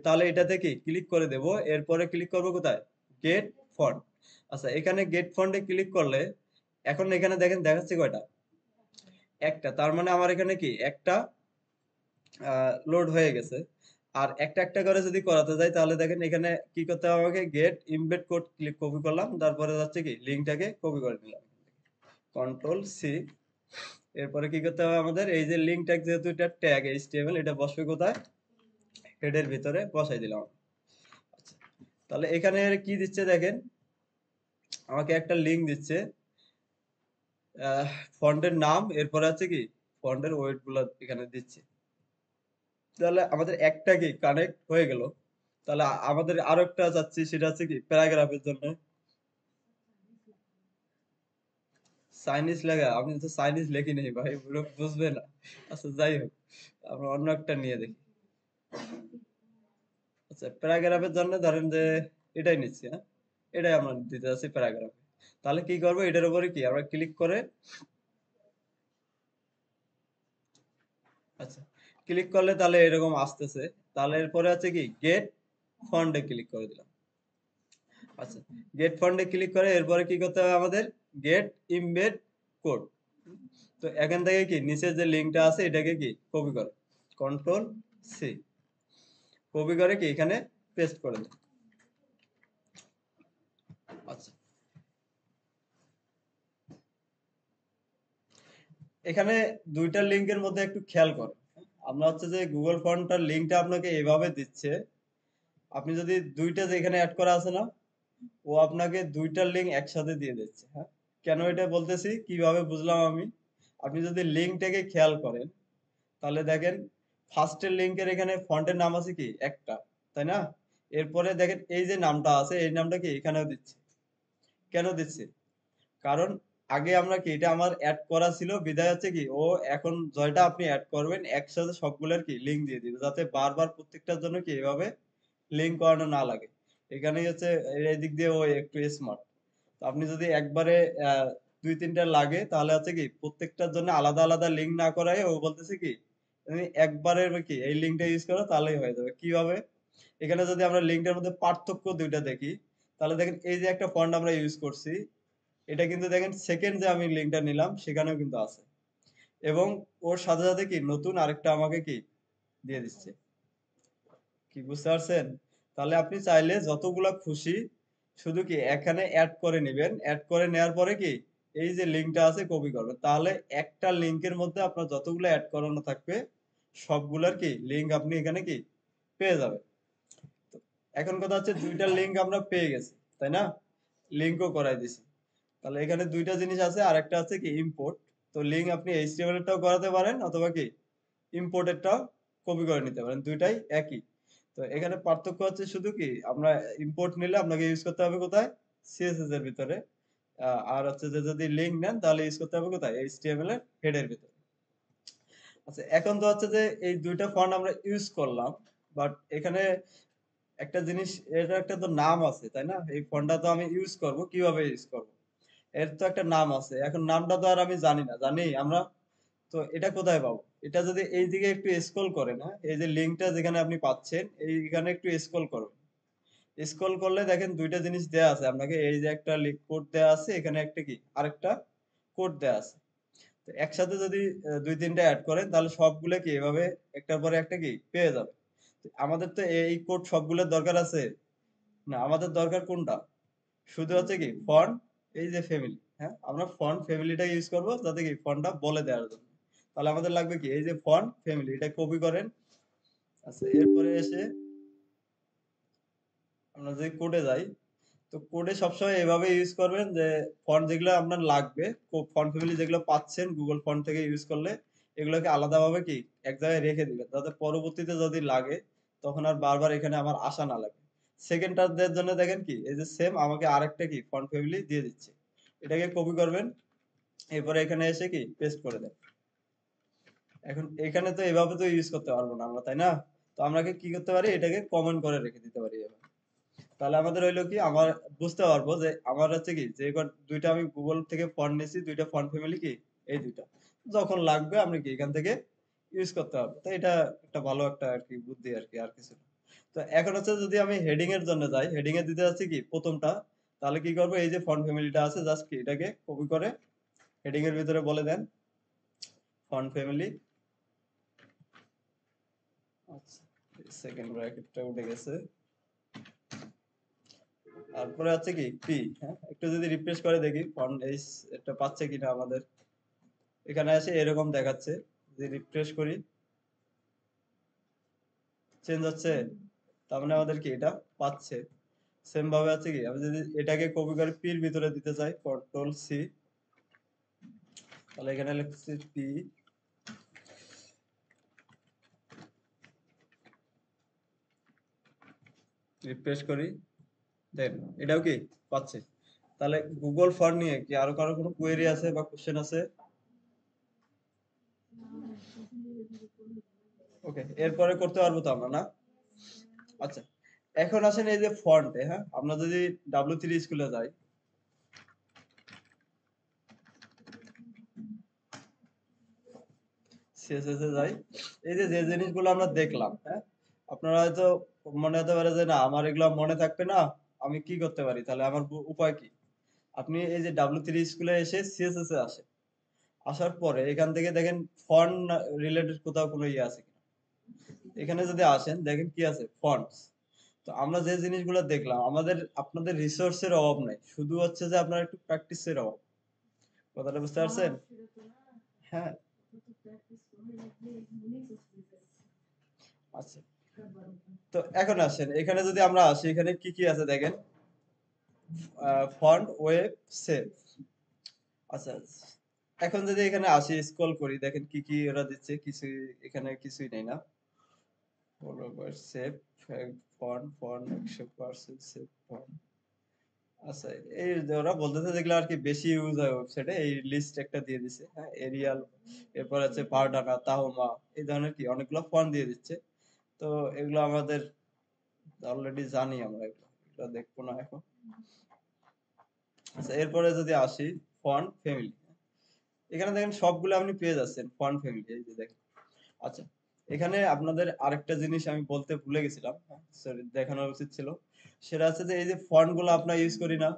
A: তাহলে এটাতে কি ক্লিক করে দেব, এরপরে ক্লিক করব কোথায়, গেট ফন্ট। আচ্ছা, এখানে গেট ফন্টে ক্লিক করলে এখন এখানে দেখেন দেখাচ্ছে কয়টা, একটা। তার মানে আমার এখানে কি একটা লোড হয়ে গেছে। আর একটা একটা করে যদি করাতে যাই তাহলে দেখেন এখানে কি করতে হবে, আমাকে get embed code click copy করলাম, তারপরে যাচ্ছে কি লিঙ্কটাকে কপি করে নিলাম, কন্ট্রোল সি। এরপরে কি করতে হবে আমাদের, এই যে লিঙ্ক ট্যাগ যেহেতু এটা ট্যাগ এইচটিএমএল, এটা বসবে কোথায়, হেডের ভিতরে বসাই দিলাম। আচ্ছা, তাহলে এখানে কি দিচ্ছে দেখেন, আমাকে একটা লিঙ্ক দিচ্ছে, ফন্টের নাম, এরপরে আছে কি ফন্টের ওয়েট গুলো এখানে দিচ্ছে। তাহলে আমাদের একটা কি কানেক্ট হয়ে গেল। তাহলে আমাদের আরো একটা চাচ্ছি, সেটা হচ্ছে কি প্যারাগ্রাফের জন্য চাইনিজ লেখা। আমি তো চাইনিজ লেখি নেই ভাই, পুরো বুঝবে না। আচ্ছা যাই হোক, আমরা অন্য একটা নিয়ে দেখি। আচ্ছা, প্যারাগ্রাফের জন্য ধরেন যে এটাই নিচ্ছি, হ্যাঁ, এটাই আমরা দিতে যাচ্ছি প্যারাগ্রাফ। তাহলে কি করবো, এটার উপরে কি আমরা ক্লিক করে, আচ্ছা, ক্লিক করলে তাহলে এরকম আসতেছে। তাহলে এরপরে আছে কি গেট ফন্টে ক্লিক করে দিলাম। আচ্ছা, গেট ফন্টে ক্লিক করে এরপরে কি করতে হবে আমাদের, গেট ইমবেড কোড। তো এখান থেকে কি নিচে যে লিঙ্কটা আছে এটাকে কি কপি করে, কন্ট্রোল সি, কপি করে কি এখানে পেস্ট করে দেব। আচ্ছা, এখানে দুইটা লিঙ্কের মধ্যে একটু খেয়াল করো। আমরা হচ্ছে যে গুগল ফর্মটার লিঙ্কটা আপনাকে এভাবে দিচ্ছে, আপনি যদি দুইটা যেখানে অ্যাড করা আছে না, ও আপনাকে দুইটার লিঙ্ক একসাথে দিয়ে দিচ্ছে, হ্যাঁ। কেন এটা বলতেছি, কিভাবে বুঝলাম আমি, আপনি যদি লিঙ্কটাকে খেয়াল করেন তাহলে দেখেন ফার্স্টের লিঙ্কের এখানে ফন্টের নাম আছে কি একটা, তাই না? এরপরে দেখেন এই যে নামটা আছে এই নামটা কি এখানেও দিচ্ছে। কেন দিচ্ছে? কারণ আগে আমরা কি এটা আমার অ্যাড করা ছিল, বিধায় হচ্ছে কি ও এখন জয়টা আপনি অ্যাড করবেন একসাথে সবগুলোর কি লিঙ্ক দিয়ে দিবে, যাতে বারবার প্রত্যেকটার জন্য কি এভাবে লিঙ্ক করানো না লাগে। এখানেই হচ্ছে এই দিক দিয়ে ও একটু স্মার্ট। তো আপনি যদি একবারে দুই তিনটা লাগে তাহলে হচ্ছে কি প্রত্যেকটার জন্য আলাদা আলাদা লিঙ্ক না করাই ও বলতেছে কি তুমি একবারে কি এই লিঙ্কটা ইউজ করো তাহলেই হয়ে যাবে। কিভাবে? এখানে যদি আমরা লিঙ্কটার মধ্যে পার্থক্য ২ টা দেখি, তাহলে দেখেন এই যে একটা ফন্ট আমরা ইউজ করছি, এটা কিন্তু দেখেন 2nd যে আমি লিঙ্কটা নিলাম সেখানেও কিন্তু আছে। এবং ওর সাথে কি নতুন আরেকটা আমাকে কি দিয়ে দিচ্ছে। কি বুঝতে পারছেন? তাহলে আপনি চাইলে যতগুলা খুশি শুধু কি এখানে এড করে নিবেন। এড করে নেয়ার পরে কি এই যে লিঙ্কটা আছে কপি করবেন। তাহলে একটা লিঙ্কের মধ্যে আপনার যতগুলো এড করানো থাকবে সবগুলার কি লিঙ্ক আপনি এখানে কি পেয়ে যাবেন। তো এখন কথা হচ্ছে ২ টা লিঙ্ক আমরা পেয়ে গেছি। তাই না? লিঙ্কও করাই দিছি। তাহলে এখানে ২ টা জিনিস আছে আরেকটা আছে কি ইম্পোর্ট। তো লিঙ্ক আপনি HTML এরটাও করাতে পারেন অথবা কি ইম্পোর্ট এরটাও কপি করে নিতে পারেন। ২ টাই একই। তো এখানে পার্থক্য হচ্ছে শুধু কি আমরা ইম্পোর্ট নিলে আপনাকে ইউজ করতে হবে কোথায়? CSS এর ভিতরে। আর হচ্ছে যে যদি লিঙ্ক নেন তাহলে ইউজ করতে হবে কোথায়? HTML এর হেডের ভিতরে। আচ্ছা এখন তো হচ্ছে যে এই ২ টা ফন্ট আমরা ইউজ করলাম। বাট এখানে একটা জিনিস এটার একটা তো নাম আছে, তাই না? এই ফন্টটা তো আমি ইউজ করব। কিভাবে ইউজ করব? এর তো একটা নাম আছে। এখন নামটা তো আর আমি জানি না। জানি আমরা? তো এটা কোথায় পাবো? এটা যদি এই দিকে একটু স্ক্রল করেন, হ্যাঁ? এই যে লিঙ্কটা যেখানে আপনি পাচ্ছেন, এইখানে একটু স্ক্রল করবেন। স্ক্রল করলে দেখেন ২ টা জিনিস দেয়া আছে আপনাকে। এই যে একটা কোড দেয়া আছে, এখানে একটা কি আরেকটা কোড দেয়া আছে। তো একসাথে যদি ২-৩ টা এড করেন তাহলে সবগুলা কি এভাবে একটার পরে একটা কি পেয়ে যাবেন। তো আমাদের তো এই কোড সবগুলোর দরকার আছে? না, আমাদের দরকার কোনটা? শুধু হচ্ছে কি ফন্ট, এই যে ফ্যামিলি, হ্যাঁ? আমরা ফন্ট ফ্যামিলিটা ইউজ করব যাতে কি ফন্টটা বলে দেওয়ার জন্য। তাহলে আমাদের লাগবে কি এই যে ফন্ট ফ্যামিলি এটা কপি করেন। আচ্ছা এরপরে এসে আমরা যদি কোডে যাই, তো কোডে সবসময় এভাবে ইউজ করবেন যে ফন্ট যেগুলো আপনার লাগবে, ফন্ট ফ্যামিলি যেগুলো পাচ্ছেন গুগল ফন্ট থেকে ইউজ করলে এগুলোকে আলাদাভাবে কি এক জায়গায় রেখে দিবেন। যাতে পরবর্তীতে যদি লাগে তখন আর বারবার এখানে আমার আসা না লাগে। সেকেন্ড টার জন্য দেখেন কি এই যে সেম আমাকে আরেকটা কি ফন্ট ফ্যামিলি দিয়ে দিচ্ছে। এটাকে কপি করবেন। এরপরে এখানে এসে কি পেস্ট করে দেন। এখন এখানে তো এভাবে তো ইউজ করতে পারবো না আমরা, তাই না? তো আমরা কি করতে পারি এটাকে কমেন্ট করে রেখে দিতে পারি এভাবে। তাহলে আমাদের হইলো কি আমার বুঝতে পারবো যে আমার হচ্ছে কি যে ২ টা আমি গুগল থেকে ফন্ট নিছি ২ টা ফন্ট ফ্যামিলি কি এই ২ টা। যখন লাগবে আমরা কি এখান থেকে ইউজ করতে পারবো। তো এটা একটা ভালো একটা আরকি বুদ্ধি আরকি আর কিছু না। তো এখন হচ্ছে যদি আমি হেডিং এর জন্য যাই, হেডিং এ দিতে যাচ্ছি কি ১ম টা তাহলে কি করব এই যে ফন্ট ফ্যামিলিটা আছে জাস্ট কি এটাকে কপি করে হেডিং এর ভিতরে বলে দেন ফন্ট ফ্যামিলি। আচ্ছা সেকেন্ড ব্র্যাকেটটা উঠে গেছে। তারপরে আছে কি পি, হ্যাঁ? একটু যদি রিফ্রেশ করে দেখি ফন্ট এটা পাচ্ছে কিনা আমাদের। এখানে আসে এরকম দেখাচ্ছে। যদি রিফ্রেশ করি চেঞ্জ হচ্ছে। তার মানে আমাদের কি এটা পাচ্ছে। সেম ভাবে আছে কি আমি যদি এটাকে কপি করে পির ভিতরে দিতে চাই কন্ট্রোল সি, তাহলে এখানে লিখছি পি, রিফ্রেশ করি দেন এটাও কি পাচ্ছে। তাহলে গুগল ফন্ট নিয়ে কি আরো কারো কোনো কোয়েরি আছে বা কোশ্চেন আছে? ওকে এরপরে করতে পারবো তো আমরা, না? আচ্ছা এখন আসেন এই যে ফন্টে, হ্যাঁ? আমরা যদি W3 স্কুলে যাই, CSS এ যাই, এই যে জিনিসগুলো আমরা দেখলাম, হ্যাঁ? আপনারা হয়তো মনে হতে পারে যে না আমার এগুলা মনে থাকবে না, আমি কি করতে পারি? তাহলে আমার উপায় কি? আপনি এই যে W3 স্কুলে এসে CSS এ আসেন। আসার পরে এখান থেকে দেখেন ফন্ট রিলেটেড কোথাও কোনো ইয়ে আছে কিনা। এখানে যদি আসেন দেখেন কি আছে ফন্টস। তো আমরা যে জিনিসগুলো দেখলাম আমাদের আপনাদের রিসোর্সের অভাব নাই। শুধু হচ্ছে যে আপনার একটু প্র্যাকটিসের অভাব। কথাটা বুঝতে পারছেন? হ্যাঁ, আচ্ছা। তো এখন আসেন এখানে যদি আমরা আসি এখানে কি আছে দেখেন ফন্ট ওয়েব সেভ। আচ্ছা এখন যদি এখানে আসি স্ক্রল করি দেখেন কি ওরা দিচ্ছে কিছু এখানে কিছুই নেই না। Save font 100% save font. আচ্ছা এই যে ওরা বলতেছে যেগুলো আর কি বেশি ইউজ হয় ওয়েবসাইটে এই লিস্ট একটা দিয়ে দিছে, হ্যাঁ? এরিয়াল, এরপর আছে ভার্ডানা, তাহমা এই ধরনের কি অনেকগুলো ফন্ট দিয়ে দিচ্ছে। তো এগুলো আমাদের অলরেডি জানি আমরা এগুলো। এগুলো দেখবো না এখন। আচ্ছা এরপরে যদি আসি ফন্ট ফ্যামিলি। এখানে দেখেন সবগুলো আপনি পেয়ে যাচ্ছেন ফন্ট ফ্যামিলি এই যে দেখেন। আচ্ছা এখানে আপনাদের আরেকটা জিনিস আমি বলতে ভুলে গেছিলাম। সরি, দেখানো উচিত ছিল। সেটা হচ্ছে যে এই যে ফন্ট গুলো আমরা ইউজ করি না?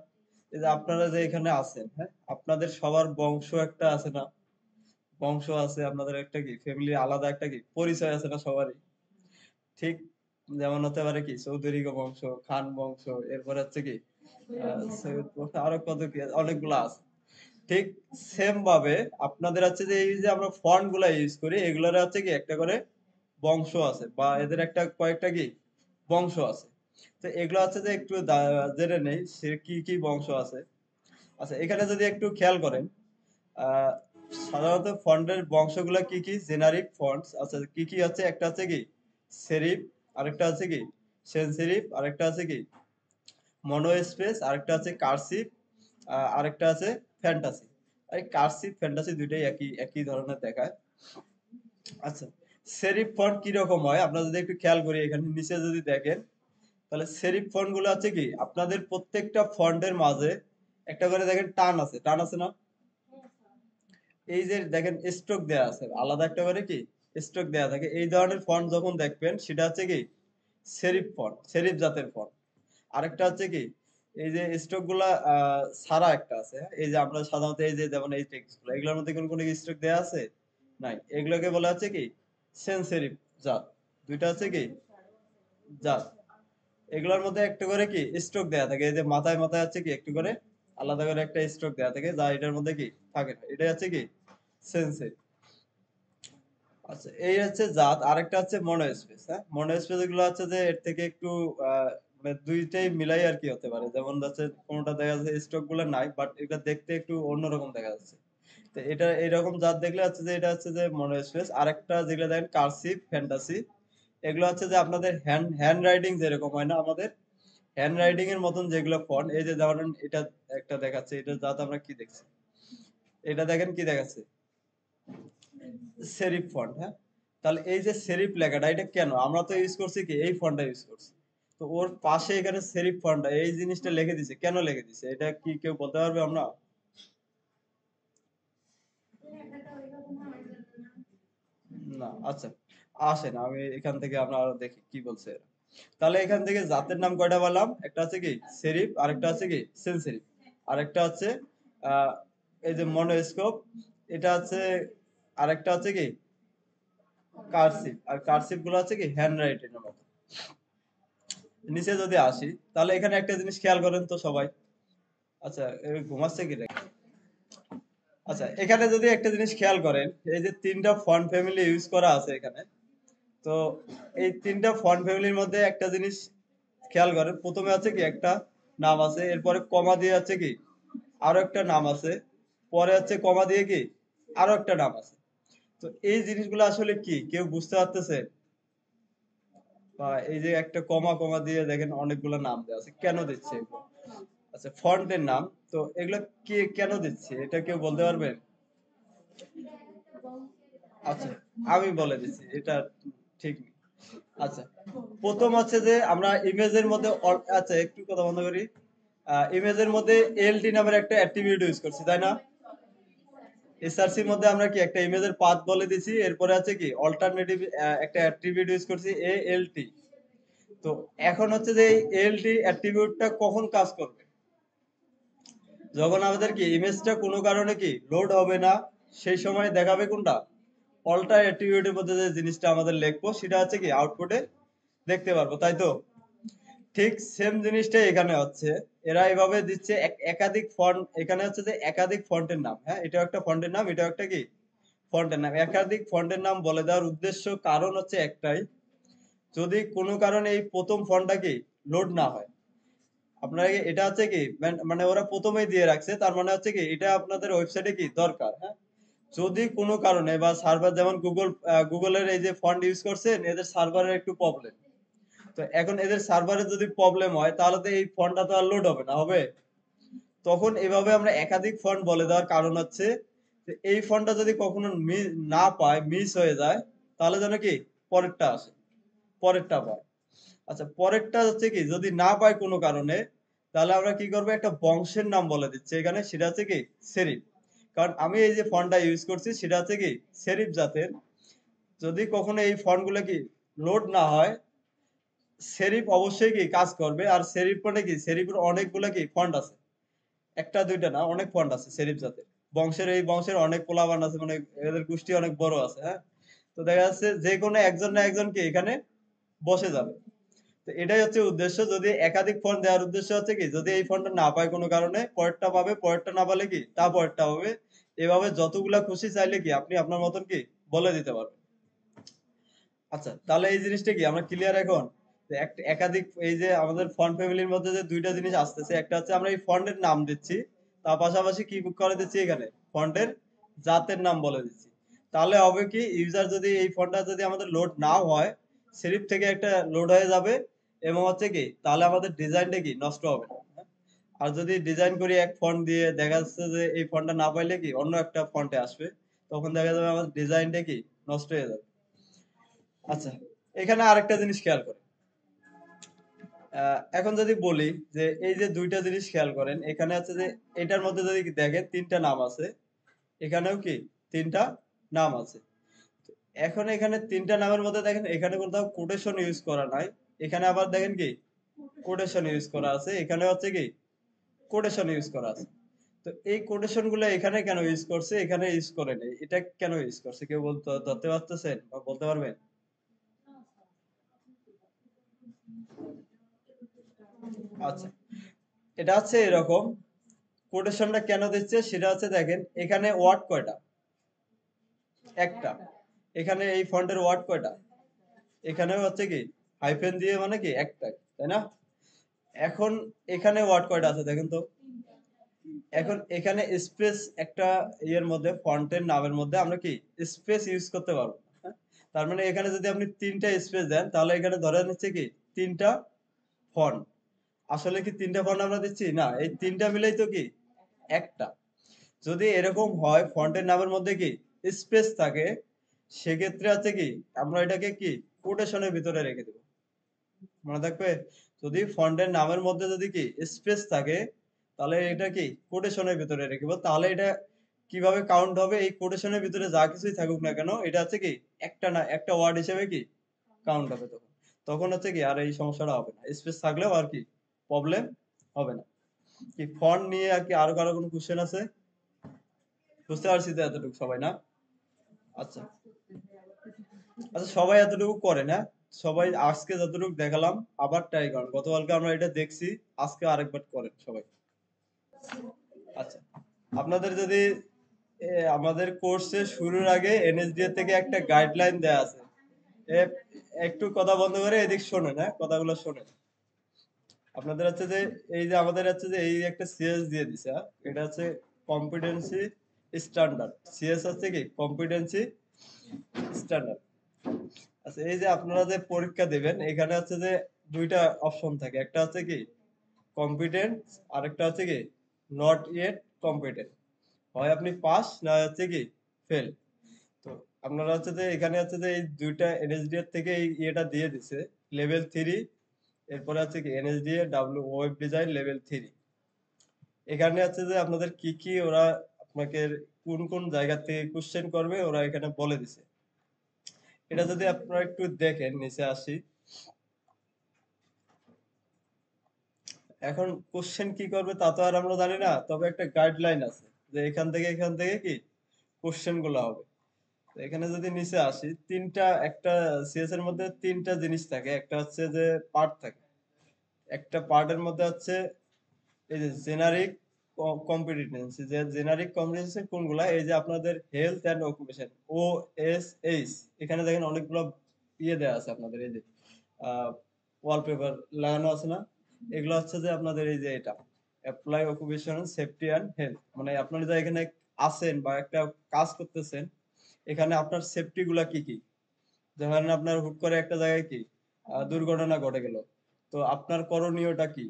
A: এই যে আপনারা যে এখানে আছেন, হ্যাঁ? আপনাদের সবার বংশ একটা আছে না? বংশ আছে, আপনাদের একটা কি ফ্যামিলি আলাদা একটা কি পরিচয় আছে না সবারই? ঠিক যেমন হতে পারে কি চৌধুরী বংশ, খান বংশ, এরপরে হচ্ছে কি সৈয়দ বংশ, আরো কত কি অনেকগুলো আছে। ঠিক সেম ভাবে আপনাদের হচ্ছে যে এই যে আমরা ফন্ট গুলা ইউজ করি এগুলোর হচ্ছে কি একটা করে বংশ আছে বা এদের একটা কয়েকটা কি বংশ আছে। তো এগুলো হচ্ছে যে একটু জেনে নেই সে কি কি বংশ আছে। আচ্ছা, এখানে যদি একটু খেয়াল করেন, আহ সাধারণত ফন্টের বংশগুলো কি কি জেনারিক ফন্টস আচ্ছা কি কি আছে, একটা আছে কি সেরিফ, আরেকটা আছে কি সেন্স সেরিফ, আরেকটা আছে কি মনো স্পেস, আরেকটা আছে কার্সিভ, আরেকটা আছে ফ্যান্টাসি। এই কার্সিভ ফ্যান্টাসি দুইটাই একই একই ধরনের দেখায়। আচ্ছা, সেরিফ ফন্ট কি রকম হয় আপনারা যদি একটু খেয়াল করি, এখানে নিচে যদি দেখেন তাহলে সেরিফ ফন্ট গুলো আছে কি আপনাদের প্রত্যেকটা ফন্টের মাঝে একটা করে দেখেন টান আছে না? এই যে দেখেন স্ট্রোক দেয়া আছে আলাদা একটা করে কি স্ট্রোক দেয়া থাকে। এই ধরনের ফন্ট যখন দেখবেন সেটা হচ্ছে কি সেরিফ ফন্ট, সেরিফ জাতের ফন্ট। আরেকটা হচ্ছে কি এই যে স্ট্রোক গুলা ছাড়া একটা আছে, হ্যাঁ? এই যে আমরা সাধারণত এই যে যেমন এই টেক্সট গুলো এগুলোর মধ্যে কোনো স্ট্রোক দেয়া আছে? নাই, এগুলোকে বলা হচ্ছে কি সেন্স সেরিফ জাত। দুইটা হচ্ছে কি জাত, এগুলোর মধ্যে একটা করে কি স্ট্রোক দেয়া থাকে। এই যে মাথায় মাথায় হচ্ছে কি একটু করে আলাদা করে একটা স্ট্রোক দেয়া থাকে যা এটার মধ্যে কি থাকে না। এটাই হচ্ছে কি সেন্সের। আচ্ছা, এই হচ্ছে জাত। আরেকটা হচ্ছে মনো স্পেস, হ্যাঁ? মনো স্পেস গুলো হচ্ছে যে এর থেকে একটু মানে দুইটাই মিলাই আর কি হতে পারে। যেমন হচ্ছে কোনটা দেখা যাচ্ছে স্ট্রোক গুলো নাই বাট এটা দেখতে একটু অন্যরকম দেখা যাচ্ছে। তো এটা এরকম জাত দেখলে হচ্ছে যে এটা হচ্ছে যে মনো স্পেস। আরেকটা যেগুলো দেখেন কার্সিভ, ফ্যান্টাসি, এগুলো হচ্ছে যে আপনাদের হ্যান্ড রাইটিং যেরকম হয় না আমাদের হ্যান্ড রাইটিং এর মতন যেগুলো ফন্ট, এই যে ধরেন এটা একটা দেখাচ্ছে, এটা জাত আমরা কি দেখছি, এটা দেখেন কি দেখাচ্ছে সেরিফ ফন্ট, হ্যাঁ? তাহলে এই যে সেরিফ লেখাটা এটা কেন আমরা তো ইউজ করছি কি এই ফন্টটা ইউজ করছি, তো ওর পাশে এখানে সেরিফ ফন্টটা এই জিনিসটা লিখে দিছে, কেন লিখে দিছে এটা কি কেউ বলতে পারবে আমরা? না, আচ্ছা আসেন আমি এখান থেকে আমরা আরো দেখি কি বলছে এরা। তাহলে এখান থেকে জাতের নাম কয়টা বললাম, একটা আছে কি সেরিফ, আরেকটা আছে কি সেন্সেরিফ, আরেকটা আছে আহ এই যে মনোস্কোপ, এটা আছে, আরেকটা আছে কি কার্সিভ, আর কার্সিভ গুলো আছে কি হ্যান্ড রাইটিং এর মতো। নিচে যদি আসি তাহলে এখানে একটা জিনিস খেয়াল করেন তো সবাই। আচ্ছা, ঘুমাচ্ছে কি রে? আচ্ছা, এখানে যদি একটা জিনিস খেয়াল করেন, এই যে তিনটা ফন্ট ফ্যামিলি ইউজ করা আছে এখানে, তো এই তিনটা ফন্ট ফ্যামিলির মধ্যে একটা জিনিস খেয়াল করেন, প্রথমে আছে কি একটা নাম আছে, এরপরে কমা দিয়ে আছে কি আরো একটা নাম আছে, পরে আছে কমা দিয়ে কি আরো একটা নাম আছে। তো এই জিনিসগুলো আসলে কি কেউ বুঝতে পারতেছে? বা এই যে একটা কমা কমা দিয়ে দেখেন অনেকগুলো নাম দেওয়া আছে, কেন দিচ্ছে এগুলো? আচ্ছা, ফন্টের নাম, তো এগুলো কে কেন দিচ্ছে এটা কেউ বলতে পারবেন? আচ্ছা, আমি বলে দিচ্ছি এটা ঠিক নেই। আচ্ছা, প্রথম হচ্ছে যে আমরা ইমেজের মধ্যে আচ্ছা একটু কথা বন্ধ করি। ইমেজের মধ্যে এলটি নামের একটা অ্যাট্রিবিউট ইউজ করছি, তাই না? এসআরসির মধ্যে আমরা কি একটা ইমেজের পাথ বলে দিছি, এরপরে আছে কি অল্টারনেটিভ একটা অ্যাট্রিবিউট ইউজ করছি এএলটি। তো এখন হচ্ছে যে এই এএলটি অ্যাট্রিবিউটটা কখন কাজ করবে? যখন আমাদের কি ইমেজটা কোনো কারণে কি লোড হবে না, সেই সময় দেখাবে কোনটা অল্টার অ্যাট্রিবিউটের মধ্যে যে জিনিসটা আমাদের লিখবো সেটা হচ্ছে কি আউটপুটে দেখতে পারবো, তাই তো? ঠিক সেম জিনিসটাই এখানে হচ্ছে, এরা এভাবে দিচ্ছে একাধিক ফন্ট, এখানে হচ্ছে যে একাধিক ফন্টের নাম, হ্যাঁ এটাও একটা ফন্টের নাম, এটাও একটা কি ফন্টের নাম। একাধিক ফন্টের নাম বলে দেওয়ার উদ্দেশ্য কারণ হচ্ছে একটাই, যদি কোনো কারণে এই প্রথম ফন্টটা কি লোড না হয়, আপনারা এটা হচ্ছে কি মানে ওরা প্রথমেই দিয়ে রাখছে, তার মানে হচ্ছে কি এটা আপনাদের ওয়েবসাইটে কি দরকার, হ্যাঁ? যদি কোনো কারণে বা সার্ভার যেমন গুগলের এই যে ফন্ট ইউজ করছেন এদের সার্ভারের একটু প্রবলেম, তো এখন এদের সার্ভারে যদি প্রবলেম হয় তাহলে তো এই ফন্টটা তো আর লোড হবে না, হবে? তখন এভাবে আমরা একাধিক ফন্ট বলে দেওয়ার কারণ হচ্ছে যে এই ফন্টটা যদি কখনো না পায়, মিস হয়ে যায়, তাহলে যেন কি পরেরটা আসে, পরেরটা পায়। আচ্ছা, পরেরটা হচ্ছে কি যদি না পায় কোনো কারণে, তাহলে আমরা কি করবো একটা বংশের নাম বলে দিচ্ছি এখানে, সেটা হচ্ছে কি সেরিফ। কারণ আমি এই যে ফন্টটা ইউজ করছি সেটা হচ্ছে কি সেরিফ জাতের। যদি কখনো এই ফন্ট গুলো কি লোড না হয়, সেরিফ অবশ্যই কি কাজ করবে। আর সেরিফ মানে কি, সেরিফের অনেকগুলা কি ফন্ট আছে, একটা দুইটা না, অনেক ফন্ট আছে সেরিফ জাতের। বংশের এই বংশের অনেক পোলাপান আছে, মানে এদের গোষ্ঠী অনেক বড় আছে, হ্যাঁ। তো দেখা যাচ্ছে যে কোনো একজন না একজন কি এখানে বসে যাবে। তো এটাই হচ্ছে উদ্দেশ্য। যদি একাধিক ফন্ট দেওয়ার উদ্দেশ্য হচ্ছে কি, যদি এই ফন্টটা না পায় কোনো কারণে, পরেরটা পাবে, পরেরটা না পালে কি তা পরেরটা হবে। এভাবে যতগুলা খুশি চাইলে কি আপনি আপনার মতন কি বলে দিতে পারবেন। আচ্ছা, তাহলে এই জিনিসটা কি আমরা ক্লিয়ার এখন? যে একাধিক এই যে আমাদের ফন্ট ফ্যামিলির মধ্যে যে দুইটা জিনিস আসতেছে, একটা হচ্ছে আমরা এই ফন্টের নাম দিচ্ছি, তার পাশাপাশি কি করে দিচ্ছি এখানে ফন্টের জাতের নাম বলে দিচ্ছি। তাহলে হবে কি, ইউজার যদি এই ফন্টটা যদি আমাদের লোড না হয়, সেরিফ থেকে একটা লোড হয়ে যাবে, এবং হচ্ছে কি তাহলে আমাদের ডিজাইনটা কি নষ্ট হবে না, হ্যাঁ? আর যদি ডিজাইন করি এক ফন্ট দিয়ে, দেখা যাচ্ছে যে এই ফন্টটা না পাইলে কি অন্য একটা ফন্টে আসবে, তখন দেখা যাবে আমাদের ডিজাইনটা কি নষ্ট হয়ে যাবে। আচ্ছা, এখানে আরেকটা জিনিস খেয়াল করেন। এখন যদি বলি যে এই যে দুইটা জিনিস খেয়াল করেন, এখানে আছে যে এটার মধ্যে যদি দেখেন তিনটা নাম আছে, এখানেও কি তিনটা নাম আছে। এখন এখানে তিনটা নামের মধ্যে দেখেন এখানে কোথাও কোটেশন ইউজ করা নাই, এখানে আবার দেখেন কি কোটেশন ইউজ করা আছে, এখানে হচ্ছে কি কোটেশন ইউজ করা আছে। তো এই কোটেশন গুলো এখানে কেন ইউজ করছে, এখানে ইউজ করে নেই, এটা কেন ইউজ করছে কেউ বলতে ধরতে পারতেছেন বা বলতে পারবেন? আচ্ছা, এটা হচ্ছে এরকম, কোটেশনটা কেন দিচ্ছে সেটা হচ্ছে দেখেন এখানে ওয়ার্ড কয়টা, একটা। এখানে এই ফন্টের ওয়ার্ড কয়টা, এখানেও হচ্ছে কি হাইফেন দিয়ে মানে কি একটা, তাই না? এখন এখানে ওয়ার্ড কয়টা আছে দেখেন তো। এখন এখানে স্পেস একটা ইয়ের মধ্যে, ফন্টের নামের মধ্যে আমরা কি স্পেস ইউজ করতে পারবো, হ্যাঁ? তার মানে এখানে যদি আপনি তিনটা স্পেস দেন, তাহলে এখানে ধরে নিচ্ছে কি তিনটা ফন্ট। আসলে কি তিনটা ফন্ট আমরা দিচ্ছি না, এই তিনটা মিলেই তো কি একটা। যদি এরকম হয় ফন্টের নামের মধ্যে কি স্পেস থাকে, সেক্ষেত্রে আছে কি আমরা এটাকে কি কোটেশনের ভিতরে রেখে দেব। মনে থাকবে, যদি ফন্টের নামের মধ্যে যদি কি স্পেস থাকে, তাহলে এটা কি কোটেশনের ভিতরে রেখেব। তাহলে এটা কিভাবে কাউন্ট হবে, এই কোটেশনের ভিতরে যা কিছুই থাকুক না কেন, এটা হচ্ছে কি একটা না একটা ওয়ার্ড হিসেবে কি কাউন্ট হবে। তখন তখন হচ্ছে কি আর এই সমস্যাটা হবে না, স্পেস থাকলেও আর কি প্রবলেম হবে না। কি ফন্ট নিয়ে আর কি আরো কারো কোনো কোশ্চেন আছে? বুঝতে পারছি তো এতটুকু সবাই, না? আচ্ছা, আচ্ছা, সবাই এতটুকু করে না? সবাই আজকে যতটুকু দেখালাম আবার ট্রাই করেন, গতকালকে আমরা এটা দেখছি, আজকে আরেকবার করেন সবাই। আচ্ছা, আপনাদের যদি আমাদের কোর্সের শুরুর আগে এনএসডিএ থেকে একটা গাইডলাইন দেয়া আছে। এ- একটু কথা বন্ধ করে এদিক শোনেন, হ্যাঁ, কথাগুলো শোনেন। আপনাদের হচ্ছে যে এই যে আমাদের হচ্ছে যে এই একটা সিএস দিয়ে দিছে, হ্যাঁ? এটা হচ্ছে কম্পিটেন্সি স্ট্যান্ডার্ড। সিএস হচ্ছে কি কম্পিটেন্সি স্ট্যান্ডার্ড। আচ্ছা, এই যে আপনারা যে পরীক্ষা দিবেন, এখানে হচ্ছে যে দুইটা অপশন থাকে, একটা হচ্ছে কি কম্পিটেন্ট, আর একটা হচ্ছে কি নট ইয়েট কম্পিটেন্ট। হয় আপনি পাস, না হচ্ছে কি ফেল। তো আপনারা হচ্ছে যে এখানে হচ্ছে যে এই দুইটা এনএসডি এর থেকে এই ইয়েটা দিয়ে দিছে, লেভেল 3, এরপরে হচ্ছে কি NSDA W web design level 3। এখানে হচ্ছে যে আপনাদের কি কি ওরা আপনাকে কোন কোন জায়গা থেকে কোশ্চেন করবে ওরা এখানে বলে দিছে। এটা যদি আপনারা একটু দেখেন, নিচে আসি। এখন কোশ্চেন কি করবে তা তো আর আমরা জানি না, তবে একটা গাইডলাইন আছে যে এখান থেকে কি কোশ্চেন গুলো হবে। তো এখানে যদি নিচে আসি, তিনটা একটা সিএস এর মধ্যে তিনটা জিনিস থাকে, একটা হচ্ছে যে পার্ট থাকে, একটা পার্টের মধ্যে হচ্ছে এই যে জেনারিক কম্পিটেন্সি, যে জেনারিক কম্পিটেন্সি কোনগুলা, এই যে আপনাদের health and occupation, O S H. এখানে দেখেন অনেকগুলো ইয়ে দেওয়া আছে আপনাদের, এই যে ওয়ালপেপার লাগানো আছে না, এগুলো হচ্ছে যে আপনাদের এই যে এটা apply occupational safety and health, মানে আপনারা যা এখানে আছেন বা একটা কাজ করতেছেন, এখানে আপনার সেফটি গুলা কি কি। ধরেন আপনার হুট করে একটা জায়গায় কি দুর্ঘটনা ঘটে গেল, তো আপনার করণীয়টা কি।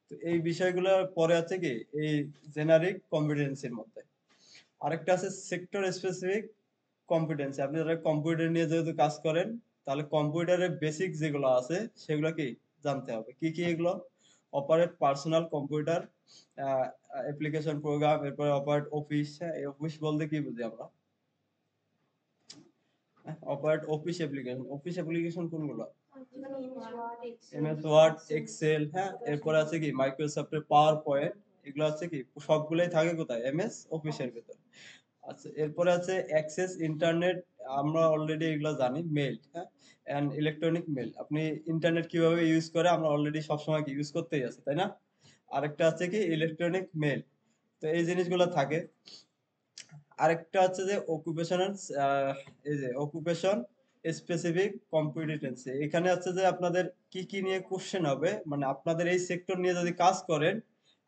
A: তো এই বিষয়গুলো পরে আছে কি এই জেনারিক কম্পিটেন্সির মধ্যে। আরেকটা আছে সেক্টর স্পেসিফিক কম্পিটেন্সি। আপনি যারা কম্পিউটার নিয়ে যেহেতু কাজ করেন, তাহলে কম্পিউটারের বেসিক যেগুলো আছে সেগুলো কি জানতে হবে। কি কি এগুলো? Operate personal computer, application program, এরপরে অপারেট অফিস। এই অফিস বলতে কি বুঝি আমরা? অপারেট অফিস অ্যাপ্লিকেশন কোনগুলো? MS
B: MS
A: Word,
B: Excel,
A: Excel, হ্যাঁ, এরপরে আছে কি মাইক্রোসফটের পাওয়ার পয়েন্ট, এগুলো আছে কি সবগুলাই থাকে কোথায়? এমএস অফিসের ভিতর। আচ্ছা, এরপরে আছে অ্যাক্সেস ইন্টারনেট, আমরা অলরেডি এগুলো জানি। মেল, হ্যাঁ, এন্ড ইলেকট্রনিক মেল, আপনি ইন্টারনেট কিভাবে ইউজ করে আমরা অলরেডি সবসময় কি ইউজ করতেই আছি, তাই না? আরেকটা আছে কি ইলেকট্রনিক মেল। তো এই জিনিসগুলো থাকে। আরেকটা হচ্ছে যে অকুপেশনাল, এই যে অকুপেশন স্পেসিফিক কম্পিটেন্সি, এখানে হচ্ছে যে আপনাদের কি কি নিয়ে কোশ্চেন হবে, মানে আপনাদের এই সেক্টর নিয়ে যদি কাজ করেন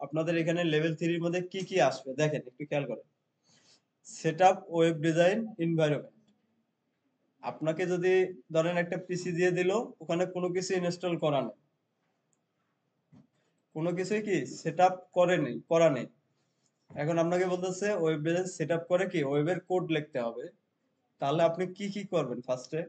A: আপনাদের এখানে লেভেল 3 এর মধ্যে কি কি আসবে দেখেন একটু খেয়াল করেন। সেটআপ ওয়েব ডিজাইন এনভায়রনমেন্ট, আপনাকে যদি ধরেন একটা পিসি দিয়ে দিল, ওখানে কোনো কিছু ইনস্টল করা নেই, কোনো কিছুই কি সেটআপ করা নেই। এখন আপনাকে বলতেছে ওয়েব ডিজাইন সেটআপ করে কি ওয়েবের কোড লিখতে হবে, তাহলে আপনি কি কি করবেন ফার্স্টে?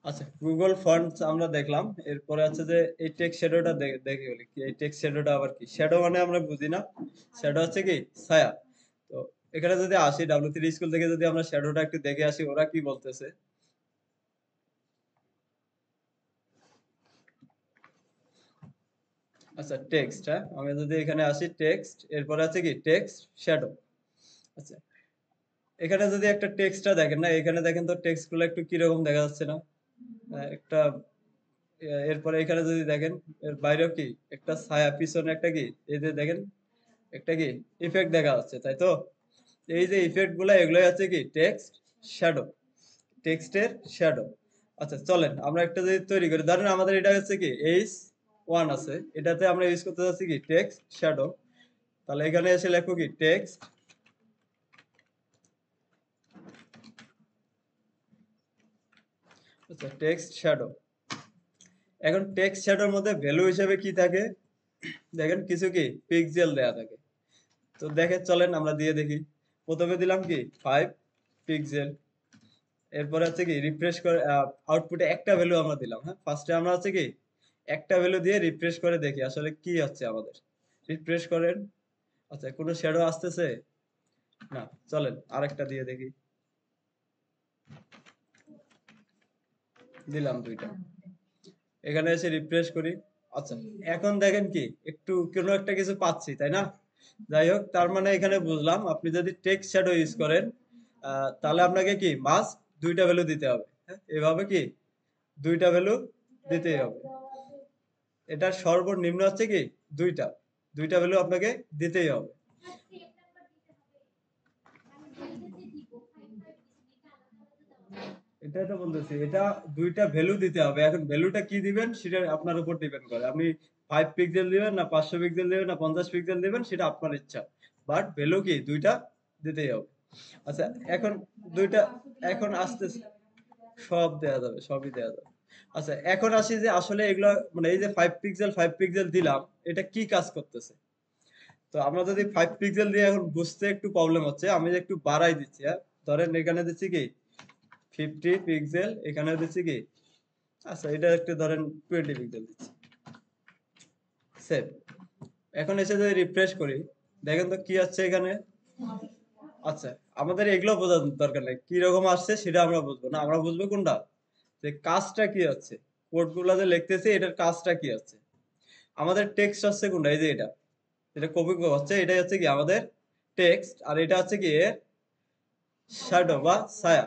A: আচ্ছা, গুগল ফন্টস আমরা দেখলাম। এরপরে আছে যে এই টেক্সট শ্যাডোটা দেখে বলি কি, এই টেক্সট শ্যাডোটা আবার কি? শ্যাডো মানে আমরা বুঝি না, শ্যাডো হচ্ছে কি ছায়া। তো এখানে যদি আসি W3 স্কুল থেকে যদি আমরা শ্যাডোটা একটু দেখে আসি ওরা কি বলতেছে। আচ্ছা, টেক্সট, হ্যাঁ, আমি যদি এখানে আসি টেক্সট, এরপরে আছে কি টেক্সট শ্যাডো। আচ্ছা, এখানে যদি একটা টেক্সটটা দেখেন না, এখানে দেখেন তো টেক্সট গুলো একটু কিরকম দেখা যাচ্ছে না? একটা এরপরে এখানে যদি দেখেন এর বাইরেও কি একটা ছায়া, পিছনে একটা কি এই যে দেখেন একটা কি ইফেক্ট দেখা যাচ্ছে, তাই তো? এই যে ইফেক্ট গুলা এগুলোই আছে কি টেক্সট শ্যাডো, টেক্সটের শ্যাডো। আচ্ছা, চলেন আমরা একটা যদি তৈরি করি, ধরেন আমাদের এটা হচ্ছে কি H1 আছে, এটাতে আমরা ইউজ করতে যাচ্ছি কি টেক্সট শ্যাডো। তাহলে এখানে এসে লেখো কি টেক্সট, আচ্ছা টেক্সট শ্যাডো। এখন টেক্সট শ্যাডোর মধ্যে ভ্যালু হিসেবে কি থাকে দেখেন, কিছু কি পিক্সেল দেয়া থাকে। তো দেখে চলেন আমরা দিয়ে দেখি। প্রথমে দিলাম কি 5 পিক্সেল, এরপরে হচ্ছে কি রিফ্রেশ করে আউটপুটে একটা ভ্যালু আমরা দিলাম, হ্যাঁ, ফার্স্টে আমরা হচ্ছে কি একটা ভ্যালু দিয়ে রিফ্রেশ করে দেখি আসলে কি হচ্ছে আমাদের। রিফ্রেশ করেন। আচ্ছা, কোনো শ্যাডো আসতেছে না, চলেন আরেকটা দিয়ে দেখি। দিলাম দুইটা, এখানে এসে রিফ্রেশ করি। আচ্ছা, এখন দেখেন কি একটু কোনো একটা কিছু পাচ্ছি, তাই না? যাই হোক, তার মানে এখানে বুঝলাম আপনি যদি টেক্সট শ্যাডো ইউজ করেন তাহলে আপনাকে কি মাস্ট দুইটা ভ্যালু দিতে হবে, হ্যাঁ, এভাবে কি দুইটা ভ্যালু দিতেই হবে। এটার সর্বনিম্ন হচ্ছে কি দুইটা, দুইটা ভ্যালু আপনাকে দিতেই হবে। এটাই তো বলতেছি, এটা দুইটা ভ্যালু দিতে হবে। এখন ভ্যালুটা কি দিবেন সেটা আপনার উপর ডিপেন্ড করে। আপনি 5 পিক্সেল দিবেন না 500 পিক্সেল দিবেন না 50 পিক্সেল দিবেন সেটা আপনার ইচ্ছা। বাট ভ্যালু কি দুইটা দিতেই হবে। আচ্ছা, এখন দুইটা, এখন আসতেছে সব দেয়া যাবে, সবই দেয়া যাবে। আচ্ছা, এখন আসি যে আসলে এগুলা মানে এই যে 5 পিক্সেল দিলাম, এটা কি কাজ করতেছে? তো আমরা যদি 5 পিক্সেল দিয়ে এখন বুঝতে একটু প্রবলেম হচ্ছে, আমি যে একটু বাড়াই দিচ্ছি, হ্যাঁ, ধরেন এখানে দিচ্ছি কি 50 পিক্সেল, এখানে দিচ্ছি কি, আচ্ছা এটা একটু ধরেন 20 পিক্সেল দিচ্ছি, সেভ। এখন এসে যদি রিফ্রেশ করি দেখেন তো কি আছে এখানে। আচ্ছা, আমাদের এগুলো বোঝার দরকার নেই, কি রকম আসছে সেটা আমরা বুঝবো না, আমরা বুঝবো কোনটা, যে কাজটা কি হচ্ছে, কোড গুলা যে লিখতেছি এটার কাজটা কি হচ্ছে। আমাদের টেক্সট হচ্ছে কোনটা, এই যে এটা, এটা কপি হচ্ছে, এটাই হচ্ছে কি আমাদের টেক্সট, আর এটা হচ্ছে কি এর শ্যাডো বা ছায়া।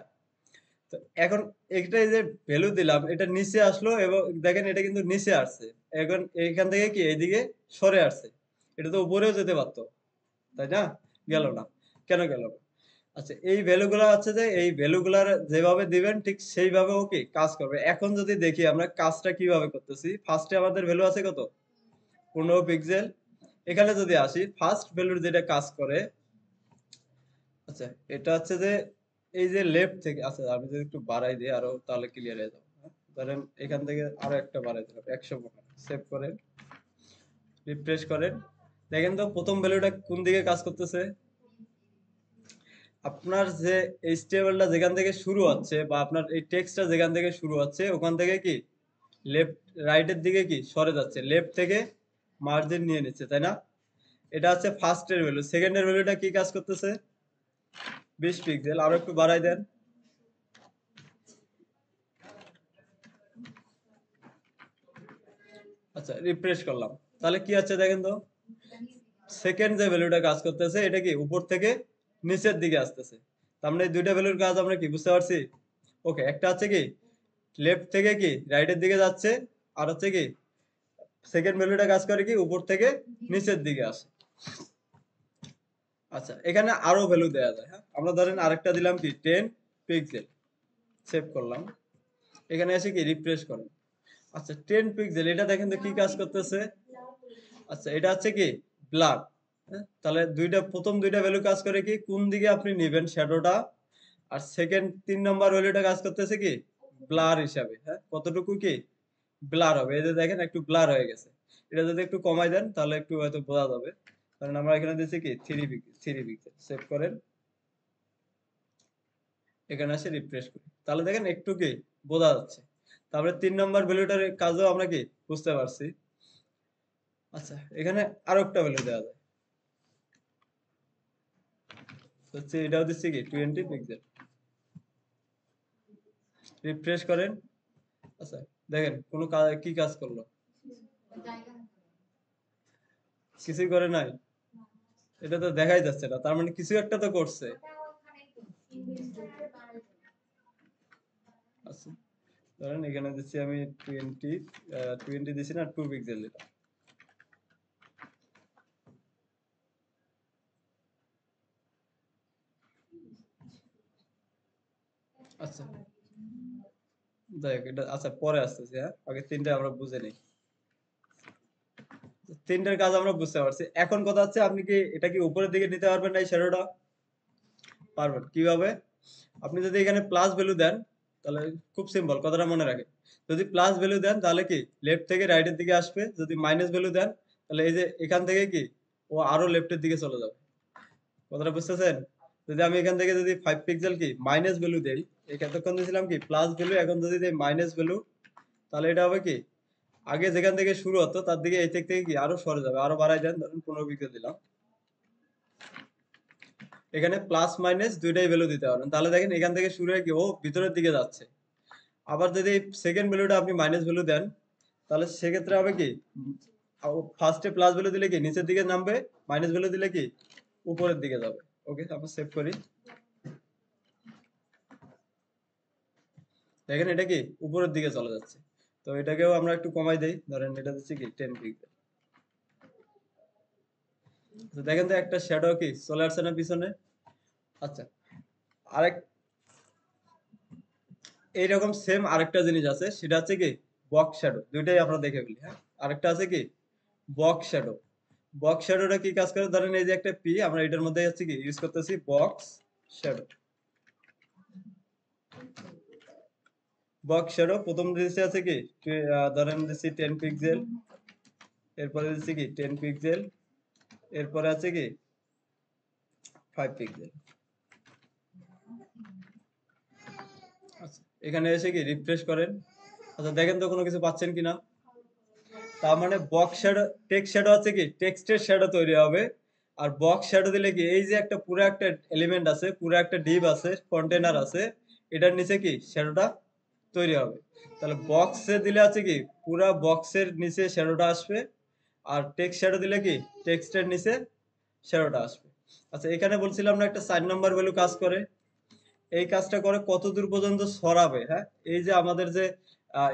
A: তো এখন এটাই যে ভ্যালু দিলাম এটা নিচে আসলো এবং দেখেন এটা কিন্তু নিচে আসছে। এখন এইখান থেকে কি এইদিকে সরে আসছে, এটা তো উপরেও যেতে পারতো, তাই না? গেল না, কেন গেল না? আচ্ছা, এই ভ্যালুগুলো আছে যে এই ভ্যালুগুলার যেভাবে দিবেন ঠিক সেইভাবে ও কি কাজ করবে। এখন যদি দেখি আমরা কাজটা কিভাবে করতেছি, ফার্স্টে আমাদের ভ্যালু আছে কত 15 পিক্সেল। এখানে যদি আসি ফার্স্ট ভ্যালুর যেটা কাজ করে, আচ্ছা এটা হচ্ছে যে এই যে লেফট থেকে, আচ্ছা আমি যদি একটু বাড়াই দিই আরো তাহলে ক্লিয়ার হয়ে যাবে, হ্যাঁ? ধরেন এখান থেকে আরো একটা বাড়াই দিলাম 100, সেভ করেন, রিফ্রেশ করেন। দেখেন তো প্রথম ভ্যালুটা কোন দিকে কাজ করতেছে। আপনার যে এইচটিএমএল টা যেখান থেকে শুরু হচ্ছে বা আপনার এই টেক্সটটা যেখান থেকে শুরু হচ্ছে ওখান থেকে কি লেফট রাইটের দিকে কি সরে যাচ্ছে, লেফট থেকে মার্জিন নিয়ে নিচ্ছে, তাই না? এটা হচ্ছে ফার্স্ট এর ভ্যালু। সেকেন্ড এর ভ্যালুটা কি কাজ করতেছে? 20 পিক্সেল, আরো একটু বাড়াই দেন। আচ্ছা, রিফ্রেশ করলাম। তাহলে কি আছে দেখেন তো, সেকেন্ড যে ভ্যালুটা কাজ করতেছে এটা কি উপর থেকে নিচের দিকে আসতেছে। তার মানে এই দুইটা ভ্যালুর কাজ আমরা কি বুঝতে পারছি? ওকে, একটা হচ্ছে কি লেফট থেকে কি রাইটের দিকে যাচ্ছে, আর হচ্ছে কি সেকেন্ড ভ্যালুটা কাজ করে কি উপর থেকে নিচের দিকে আসে। আচ্ছা, এখানে আরো ভ্যালু দেওয়া যায়। হ্যাঁ, আমরা ধরেন আরেকটা দিলাম কি 10 পিক্সেল, সেভ করলাম। এখানে এসে কি রিফ্রেশ করেন। আচ্ছা, 10 পিক্সেল এটা দেখেন তো কি কাজ করতেছে। আচ্ছা, এটা হচ্ছে কি ব্লার। তাহলে প্রথম দুইটা ভ্যালু কাজ করে কি কোন দিকে আপনি নেবেন শ্যাডোটা, আর সেকেন্ড 3 নাম্বার ভ্যালুটা কাজ করতেছে কি ব্লার হিসাবে। হ্যাঁ, কতটুকু কি ব্লার হবে, এই যে দেখেন একটু ব্লার হয়ে গেছে। এটা যদি একটু কমাই দেন তাহলে একটু হয়তো বোঝা যাবে। কারণ আমরা এখানে দিচ্ছি কি 3 পিক্সেল, সেভ করেন। এখানে আসে রিফ্রেশ করি, তাহলে দেখেন একটু কি বোঝা যাচ্ছে। তারপরে 3 নাম্বার ভ্যালুটার কাজও আমরা কি বুঝতে পারছি। আচ্ছা, এখানে আরো একটা ভ্যালু দেওয়া যায়, হচ্ছে এটাও দিচ্ছি কি 20 পিক্সেল, রিফ্রেশ করেন। আচ্ছা, দেখেন কোনো কি কাজ করলো, কিছুই করে নাই। এটা তো দেখাই যাচ্ছে না, তার মানে কিছু একটা তো করছে। আচ্ছা, ধরেন এখানে দিচ্ছি আমি 20 দিছি না, 2 পিক্সেল দিলাম। আচ্ছা, দেখ এটা আচ্ছা পরে আসতেছি। হ্যাঁ, আগে তিনটা আমরা বুঝে নিই। তিনটার কাজ আমরা বুঝতে পারছি, এখন কথা হচ্ছে আপনি কি এটা কি উপরের দিকে নিতে পারবেন না এই শ্যাডোটা? পারবেন কিভাবে? আপনি যদি এখানে প্লাস ভ্যালু দেন তাহলে খুব সিম্পল, কথাটা মনে রাখেন। যদি প্লাস ভ্যালু দেন তাহলে কি লেফট থেকে রাইটের দিকে আসবে, যদি মাইনাস ভ্যালু দেন তাহলে এই যে এখান থেকে কি ও আরো লেফটের দিকে চলে যাবে। কথাটা বুঝতেছেন? যদি আমি এখান থেকে যদি 5 পিক্সেল কি মাইনাস ভ্যালু দেই, এতক্ষণ দিয়েছিলাম কি প্লাস ভ্যালু, এখন যদি দেই মাইনাস ভ্যালু, তাহলে এটা হবে কি আগে যেখান থেকে শুরু হতো তার দিকে এই থেকে কি আরো সরে যাবে। আরো বাড়াই দেন, ধরুন 15 পিক্সেল দিলাম। এখানে প্লাস মাইনাস দুইটাই ভ্যালু দিতে পারবেন, তাহলে দেখেন এখান থেকে শুরু হয়ে কি ও ভিতরের দিকে যাচ্ছে। আবার যদি সেকেন্ড ভ্যালুটা আপনি মাইনাস ভ্যালু দেন, তাহলে সেক্ষেত্রে হবে কি ফার্স্টে প্লাস ভ্যালু দিলে কি নিচের দিকে নামবে, মাইনাস ভ্যালু দিলে কি উপরের দিকে যাবে। ওকে, তারপর সেভ করি। দেখেন এটা কি উপরের দিকে চলে যাচ্ছে। তো এটাকেও আমরা একটু কমাই দেই, ধরেন এটা দিচ্ছি কি 10 পিক্সেল। তো দেখেন তো একটা শ্যাডো কি চলে আসছে না পিছনে। আচ্ছা, আরেক এইরকম সেম আরেকটা জিনিস আছে, সেটা হচ্ছে কি বক্স শ্যাডো। দুইটাই আমরা দেখে ফেলি। হ্যাঁ, আরেকটা আছে কি বক্স শ্যাডো। বক্স শ্যাডোটা কি কাজ করে, ধরেন এই যে একটা পি, আমরা এটার মধ্যে হচ্ছে কি ইউজ করতেছি বক্স শ্যাডো। বক্স শ্যাডো প্রথম দিয়েছে আছে কি ধরেন দিচ্ছি 10 পিক্সেল, এরপরে দিচ্ছি কি 10 পিক্সেল, এরপরে আছে কি 5 পিক্সেল। আচ্ছা, এখানে এসে কি রিফ্রেশ করেন। আচ্ছা, দেখেন তো কোনো কিছু পাচ্ছেন কিনা। তার মানে বক্স শ্যাডো, টেক্সট শ্যাডো আছে কি টেক্সটের শ্যাডো তৈরি হবে। আর বক্স শ্যাডো দিলে কি এই যে একটা পুরো একটা এলিমেন্ট আছে, পুরো একটা ডিভ আছে, কন্টেনার আছে, এটার নিচে কি শ্যাডোটা তৈরি হবে। তাহলে বক্সে দিলে আছে কি পুরা বক্সের নিচে শ্যাডোটা আসবে, আর টেক্সট শ্যাডো দিলে কি টেক্সটের নিচে শ্যাডোটা আসবে। আচ্ছা, এখানে বলছিলাম না একটা 4 নাম্বার ভ্যালু কাজ করে। এই কাজটা করে কতদূর পর্যন্ত ছড়াবে। হ্যাঁ, এই যে আমাদের যে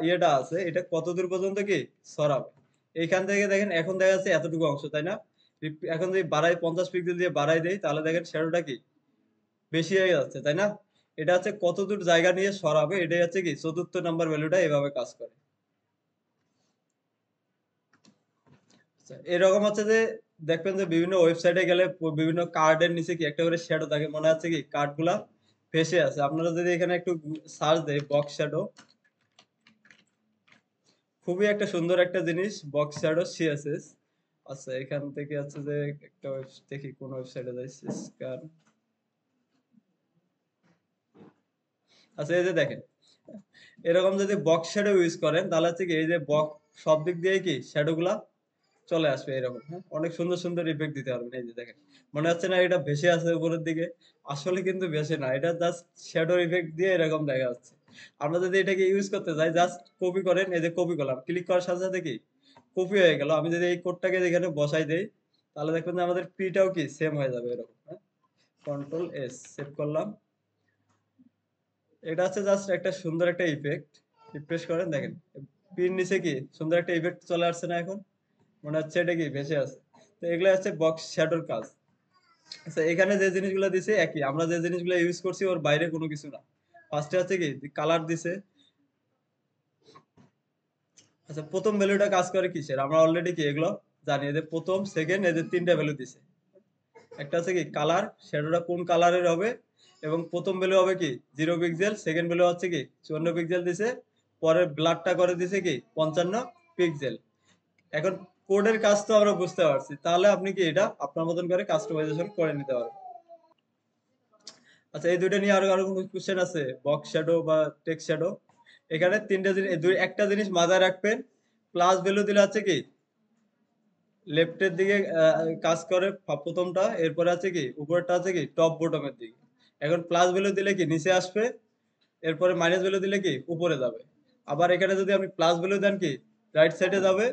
A: ইয়েটা আছে এটা কতদূর পর্যন্ত কি ছড়াবে। এইখান থেকে দেখেন এখন দেখা যাচ্ছে এতটুকু অংশ, তাই না? এখন যদি বাড়াই 50 পিক্সেল দিয়ে বাড়াই দেই তাহলে দেখেন শ্যাডোটা কি বেশি হয়ে যাচ্ছে, তাই না? এটা হচ্ছে কতদূর জায়গা নিয়ে সরাবে, এটাই হচ্ছে কি চতুর্থ নাম্বার ভ্যালুটা এভাবে কাজ করে। আচ্ছা, এরকম হচ্ছে যে দেখবেন যে বিভিন্ন ওয়েবসাইটে গেলে বিভিন্ন কার্ডের নিচে কি একটা করে শ্যাডো থাকে, মনে আছে কি কার্ড গুলা ভেসে আছে। আপনারা যদি এখানে একটু সার্চ দেয় বক্স শ্যাডো, খুবই একটা সুন্দর একটা জিনিস বক্স শ্যাডো সিএসএস। আচ্ছা, এখান থেকে আছে যে একটা দেখি কোন ওয়েবসাইটে যাই স্ক্যান। আচ্ছা, এই যে দেখেন এরকম যদি বক্স শ্যাডো ইউজ করেন তাহলে হচ্ছে কি এই যে বক্স সব দিক দিয়ে কি শ্যাডো গুলা চলে আসবে এরকম, হ্যাঁ? অনেক সুন্দর, সুন্দর ইফেক্ট দিতে পারবেন। এই যে দেখেন। মনে হচ্ছে না এটা ভেসে আছে উপরের দিকে? আসলে কিন্তু ভেসে না। এটা জাস্ট শ্যাডো ইফেক্ট দিয়ে এরকম দেখা যাচ্ছে। আমরা যদি এটাকে ইউজ করতে যাই জাস্ট কপি করেন, এই যে কপি করলাম। ক্লিক করার সাথে, সাথে কি? কপি হয়ে গেল। আমি যদি এই কোডটাকে এখানে বসাই দেই, তাহলে দেখবেন যে আমাদের পিটাও কি সেম হয়ে যাবে এরকম, হ্যাঁ? কন্ট্রোল এস সেভ করলাম। এটা হচ্ছে জাস্ট একটা সুন্দর একটা ইফেক্ট। রিফ্রেশ করেন দেখেন। পির নিচে কি সুন্দর একটা ইফেক্ট চলে আসছে না এখন? মনে হচ্ছে এটা কি ভেসে আছে। তো এগুলো হচ্ছে বক্স শ্যাডোর কাজ। আচ্ছা এখানে যে জিনিসগুলো দিছে একই। আমরা যে জিনিসগুলো ইউজ করছি ওর বাইরে কোনো কিছু না। ফার্স্টে হচ্ছে কি কালার দিছে। আচ্ছা প্রথম ভ্যালুটা কাজ করে কিসের? আমরা অলরেডি কি এগুলো জানি। এদের প্রথম, সেকেন্ড এদের ৩ টা ভ্যালু দিছে। একটা হচ্ছে কি কালার, শ্যাডোটা কোন কালারের হবে এবং প্রথম ভ্যালু হবে কি 0 পিক্সেল, সেকেন্ড ভ্যালু হচ্ছে কি 54 পিক্সেল দিছে। পরের ব্লাডটা করে দিছে কি 55 পিক্সেল। এখন কোডের কাজ তো আমরা বুঝতে পারছি। তাহলে আপনি কি এটা আপনার মতন করে কাস্টমাইজেশন করে নিতে পারবেন। আচ্ছা এই দুইটা নিয়ে আরো কোনো কোশ্চেন আছে? বক্স শ্যাডো বা টেক্সট শ্যাডো। এখানে ৩ টা জিনিস একটা জিনিস মাথায় রাখবেন। প্লাস ভ্যালু দিলে হচ্ছে কি লেফটের দিকে কাজ করে প্রথমটা, এরপরে আছে কি উপরেরটা আছে কি টপ বটমের দিকে। এখন প্লাস ভ্যালু দিলে কি নিচে আসবে, এরপরে মাইনাস ভ্যালু দিলে কি উপরে যাবে। আবার এখানে যদি আপনি প্লাস ভ্যালু দেন কি রাইট সাইডে যাবে,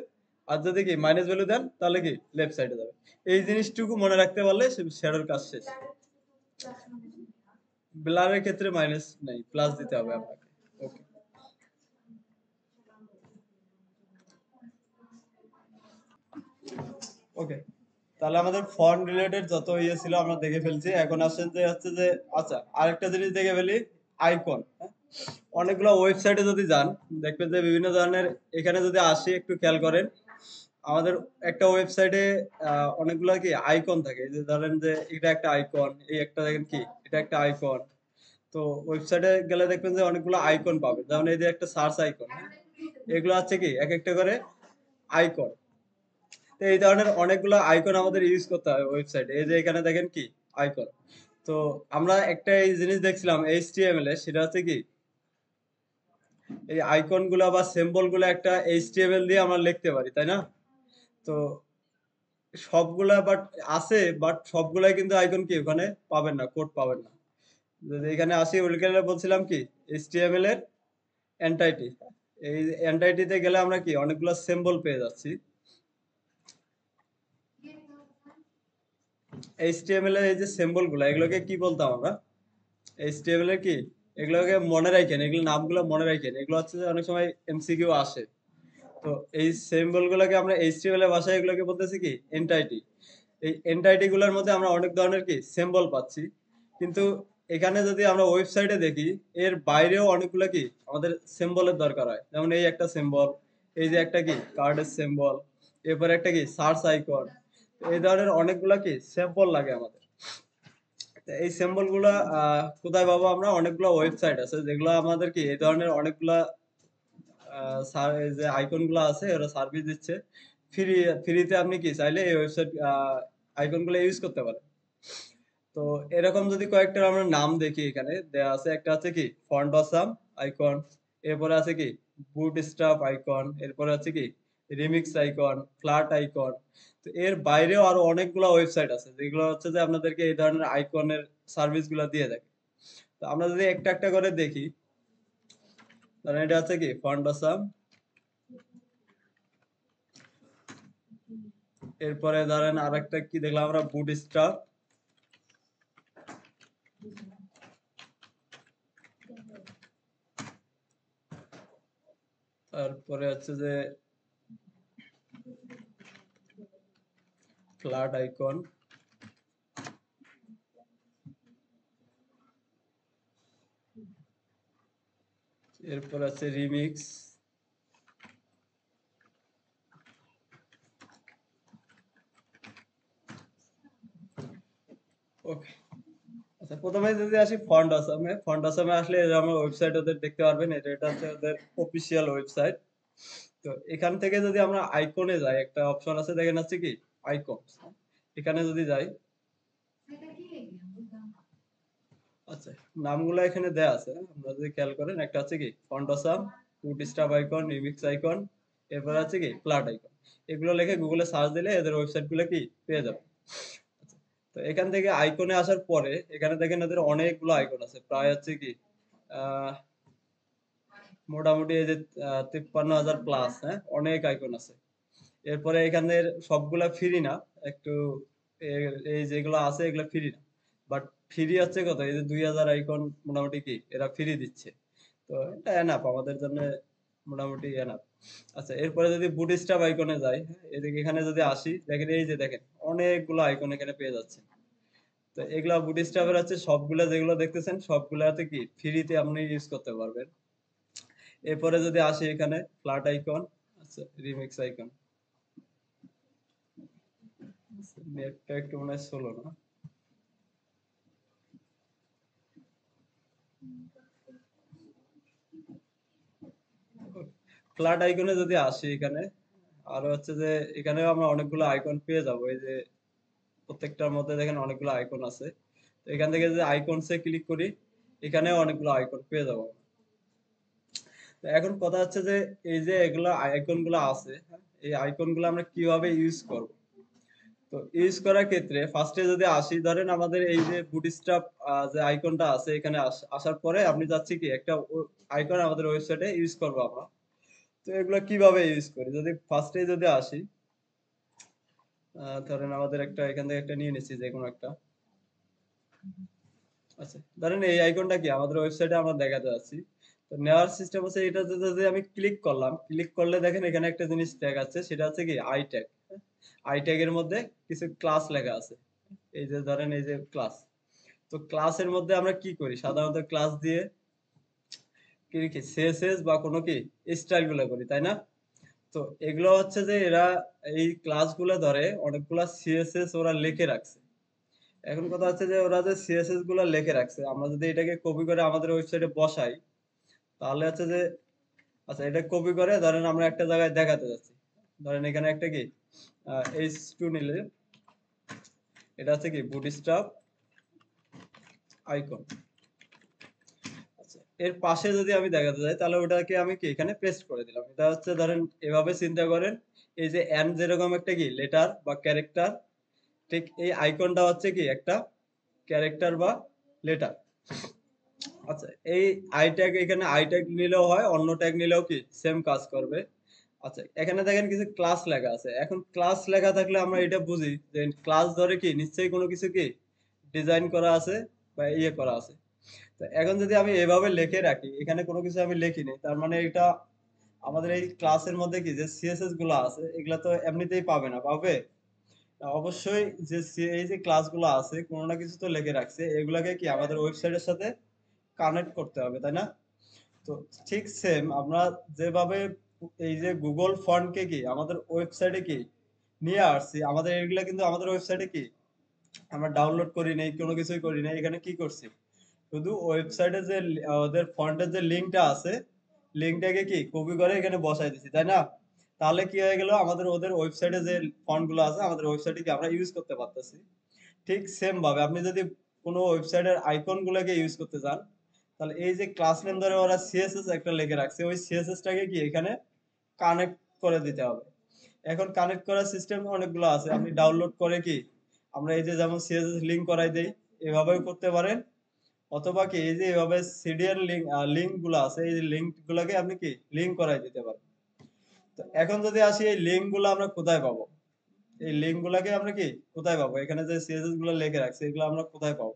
A: আর যদি কি মাইনাস ভ্যালু দেন তাহলে কি লেফট সাইডে যাবে। এই জিনিসটুকু মনে রাখতে পারলে শ্যাডোর কাজ শেষ। ব্লারের ক্ষেত্রে মাইনাস নেই, প্লাস দিতে হবে আপনাকে। ওকে ওকে তাহলে আমাদের ফন্ট রিলেটেড যত ইয়ে ছিল আমরা দেখে ফেলছি। এখন আসছেন যে হচ্ছে যে আচ্ছা আরেকটা জিনিস দেখে ফেলি, আইকন। অনেকগুলো ওয়েবসাইটে যদি যান দেখবেন যে বিভিন্ন ধরনের, এখানে যদি আসি একটু খেয়াল করেন আমাদের একটা ওয়েবসাইটে অনেকগুলো কি আইকন থাকে। এই যে ধরেন যে এটা একটা আইকন, এই একটা দেখেন কি এটা একটা আইকন। তো ওয়েবসাইটে গেলে দেখবেন যে অনেকগুলো আইকন পাবেন, যেমন এই যে একটা সার্চ আইকন, এগুলো হচ্ছে কি এক একটা করে আইকন। তো এই ধরনের অনেকগুলো আইকন আমাদের ইউজ করতে হয় ওয়েবসাইটে। এই যে এখানে দেখেন কি আইকন। তো আমরা একটা এই জিনিস দেখছিলাম এইচটিএমএল এ, সেটা হচ্ছে কি এই আইকন গুলা বা সিম্বল গুলা একটা এইচটিএমএল দিয়ে আমরা লিখতে পারি, তাই না? তো সবগুলা বাট আছে, বাট সবগুলাই কিন্তু আইকন কি ওখানে পাবেন না, কোড পাবেন না। যদি এখানে আসি ওইখানে বলছিলাম কি এইচটিএমএল এর এন্টাইটি, এই এন্টাইটিতে গেলে আমরা কি অনেকগুলো সিম্বল পেয়ে যাচ্ছি। এইচটিএমএল এর এই যে সিম্বল গুলা এগুলোকে কি বলতাম আমরা? এইচটিএমএল এর কি এগুলোকে মনে রাখেন, এগুলো নামগুলো মনে রাখেন। এগুলো হচ্ছে যে অনেক সময় এমসিকিউ আসে। তো এই সিম্বল গুলোকে আমরা এইচটিএমএল এর ভাষায় এগুলোকে বলতেছি কি এন্টাইটি। এই এন্টাইটি গুলোর মধ্যে আমরা অনেক ধরনের কি সিম্বল পাচ্ছি। কিন্তু এখানে যদি আমরা ওয়েবসাইটে দেখি এর বাইরেও অনেকগুলো কি আমাদের সিম্বলের দরকার হয়। যেমন এই একটা সিম্বল, এই যে একটা কি কার্ডের সিম্বল, এরপর একটা কি সার্চ আইকন। এই ধরনের অনেকগুলা কি সিম্বল লাগে আমাদের। তো এই সিম্বল গুলা কোথায় পাবো আমরা? অনেকগুলো ওয়েবসাইট আছে যেগুলো আমাদের কি এই ধরনের অনেকগুলা এই যে আইকন গুলো আছে ওরা সার্ভিস দিচ্ছে। ফ্রি, ফ্রিতে আপনি কি চাইলে এই ওয়েবসাইট আইকন গুলো ইউজ করতে পারেন। তো এরকম যদি কয়েকটা আমরা নাম দেখি, এখানে দেয়া আছে একটা আছে কি ফন্ট অসাম আইকন, এরপরে আছে কি বুটস্ট্র্যাপ আইকন, এরপরে আছে কি রিমিক্স আইকন, ফ্ল্যাট আইকন। তো এর বাইরেও আরো অনেকগুলো ওয়েবসাইট আছে যেগুলো হচ্ছে যে আপনাদেরকে এই ধরনের আইকনের সার্ভিস গুলো দিয়ে থাকে। তো আমরা যদি একটা একটা করে দেখি, ধরেন এটা আছে কি ফন্ট অসাম, এরপরে ধরেন আরেকটা কি দেখলাম আমরা বুটস্ট্র্যাপ, তারপরে হচ্ছে যে ফ্ল্যাট আইকন, এরপর আছে রিমিক্স, ওকে। আচ্ছা প্রথমে যদি আসি ফন্ট আসামে, ফন্ট আসামে আসলে এই যে আমরা ওয়েবসাইট ওদের দেখতে পারবেন, এটা হচ্ছে ওদের অফিসিয়াল ওয়েবসাইট। তো এখান থেকে যদি আমরা আইকনে যাই, একটা অপশন আছে দেখেন আছে কি আইকন, এখানে যদি যাই, আচ্ছা নামগুলো এখানে দেয়া আছে, আমরা যদি খেয়াল করেন একটা আছে কি font Assam, bootstrap icon, remix icon, এরপরে আছে কি ফ্ল্যাট আইকন। এগুলো লিখে গুগলে সার্চ দিলে এদের ওয়েবসাইট গুলো কি পেয়ে যাবেন। আচ্ছা, তো এখান থেকে আইকনে আসার পরে এখানে দেখেন এদের অনেকগুলো আইকন আছে। প্রায় হচ্ছে কি আহ মোটামুটি এই যে ৫৩,০০০ প্লাস, হ্যাঁ? অনেক আইকন আছে। এরপরে এখানের সবগুলা ফ্রি না। একটু এই যেগুলো আছে এগুলা ফ্রি না। বাট ফ্রি হচ্ছে কত? এই যে ২,০০০ আইকন মোটামুটি কি এরা ফ্রি দিচ্ছে। তো এটা এনাফ আমাদের জন্য মোটামুটি এনাফ। আচ্ছা, এরপরে যদি বুটস্ট্র্যাপ আইকনে যাই, হ্যাঁ? এদিকে এখানে যদি আসি দেখেন এই যে দেখেন অনেকগুলো আইকন এখানে পেয়ে যাচ্ছেন। তো এগুলা বুটস্ট্র্যাপের হচ্ছে সবগুলা যেগুলো দেখতেছেন সবগুলাতে কি ফ্রিতে আপনি ইউজ করতে পারবেন। এরপরে যদি আসি এখানে ফ্ল্যাট আইকন, আচ্ছা রিমিক্স আইকন। নেটটা একটু মনে হয় স্লো না। ফ্ল্যাট আইকনে যদি আসি এখানে আরো হচ্ছে যে এখানেও আমরা অনেকগুলো আইকন পেয়ে যাবো। এই যে প্রত্যেকটার মধ্যে দেখেন অনেকগুলো আইকন আছে। তো এখান থেকে যদি আইকনসে ক্লিক করি এখানেও অনেকগুলো আইকন পেয়ে যাবো। তো এখন কথা হচ্ছে যে এই যে এগুলা আইকন গুলো আছে, হ্যাঁ? এই আইকন গুলো আমরা কিভাবে ইউজ করব? তো ইউজ করার ক্ষেত্রে ফার্স্টে যদি আসি ধরেন আমাদের এই যে বুটস্ট্র্যাপ যে আইকনটা আছে এখানে আসার পরে আপনি চাচ্ছি কি একটা আইকন আমাদের ওয়েবসাইটে ইউজ করবো আমরা। তো এগুলো কিভাবে ইউজ করি? যদি ফার্স্টে যদি আসি ধরেন আমাদের একটা এখান থেকে একটা নিয়ে নিচ্ছি যেকোনো একটা। আচ্ছা, ধরেন এই আইকনটা কি আমাদের ওয়েবসাইটে আমরা দেখাতে যাচ্ছি। তো নেওয়ার সিস্টেম হচ্ছে এটাতে যদি আমি ক্লিক করলাম, ক্লিক করলে দেখেন এখানে একটা জিনিস দেখাচ্ছে সেটা হচ্ছে কি আই ট্যাগ। আই ট্যাগ এর মধ্যে কিছু ক্লাস লেখা আছে। এই যে ধরেন এই যে ক্লাস। তো ক্লাসের মধ্যে আমরা কি করি? সাধারণত ক্লাস দিয়ে কি সিএসএস বা কোনো কি স্টাইল গুলো করি, তাই না? তো এগুলো হচ্ছে যে এরা এই ক্লাসগুলো ধরে অনেকগুলা সিএসএস ওরা লিখে রাখছে। এখন কথা হচ্ছে যে ওরা যে সিএসএস গুলা লিখে রাখছে আমরা যদি এটাকে কপি করে আমাদের ওয়েবসাইটে বসাই তাহলে হচ্ছে যে আচ্ছা এটা কপি করে ধরেন আমরা একটা জায়গায় দেখাতে যাচ্ছি। ধরেন এখানে একটা কি H2 নিলে এটা হচ্ছে কি বুটস্ট্র্যাপ আইকন। আচ্ছা, এর পাশে যদি আমি দেখাতে যাই তাহলে ওটাকে আমি কি এখানে পেস্ট করে দিলাম। এটা হচ্ছে ধরেন এভাবে চিন্তা করেন এই যে এন যেরকম একটা কি লেটার বা ক্যারেক্টার, ঠিক এই আইকনটা হচ্ছে কি একটা ক্যারেক্টার বা লেটার। আচ্ছা, এই আই ট্যাগ এখানে আই ট্যাগ নিলেও হয় অন্য ট্যাগ নিলেও কি সেম কাজ করবে। আচ্ছা, এখানে দেখেন কিছু ক্লাস লেখা আছে। এখন ক্লাস লেখা থাকলে আমরা এটা বুঝি যে ক্লাস ধরে কি নিশ্চয়ই কোনো কিছু কি ডিজাইন করা আছে বা ইয়ে করা আছে। তো এখন যদি আমি এভাবে লিখে রাখি এখানে কোনো কিছু আমি লিখিনি তার মানে এটা আমাদের এই ক্লাসের মধ্যে কি যে সিএসএস গুলো আছে এগুলা তো এমনিতেই পাবে না, পাবে? অবশ্যই যে এই যে ক্লাসগুলো আছে কোনো না কিছু তো লিখে রাখছে এগুলাকে কি আমাদের ওয়েবসাইটের সাথে কানেক্ট করতে হবে, তাই না? তো ঠিক সেম আমরা যেভাবে এই যে গুগল ফন্টকে কি আমাদের ওয়েবসাইটে কি নিয়ে আসছি আমাদের এগুলা কিন্তু আমাদের ওয়েবসাইটে কি আমরা ডাউনলোড করি নাই কোনো কিছুই করি নাই এখানে কি করছি শুধু ওয়েবসাইটে যে ওদের ফন্টের যে লিঙ্কটা আছে লিঙ্কটাকে কি কপি করে এখানে বসাই দিছি, তাই না? তাহলে কি হয়ে গেল আমাদের ওদের ওয়েবসাইটে যে ফন্ট গুলো আছে আমাদের ওয়েবসাইটে কি আমরা ইউজ করতে পারতেছি। ঠিক সেম ভাবে আপনি যদি কোনো ওয়েবসাইটের আইকন গুলোকে ইউজ করতে চান তাহলে এই যে ক্লাস নেম ধরে ওরা সিএসএস একটা লিখে রাখছে ওই সিএসএস টাকে কি এখানে কানেক্ট করে দিতে হবে। এখন কানেক্ট করার সিস্টেম অনেকগুলো আছে আপনি ডাউনলোড করে কি আমরা এই যে যেমন সিএসএস লিংক করাই দেই এভাবেও করতে পারেন অথবা কি এই যে এভাবে সিডিএর লিংক গুলো আছে এই লিংক গুলাকে আপনি কি লিংক করাই দিতে পারেন। তো এখন যদি আসি এই লিংক গুলো আমরা কোথায় পাবো? এই লিংক গুলাকে আমরা কি কোথায় পাবো? এখানে যে সিএসএস গুলো লিখে রাখছে এগুলো আমরা কোথায় পাবো?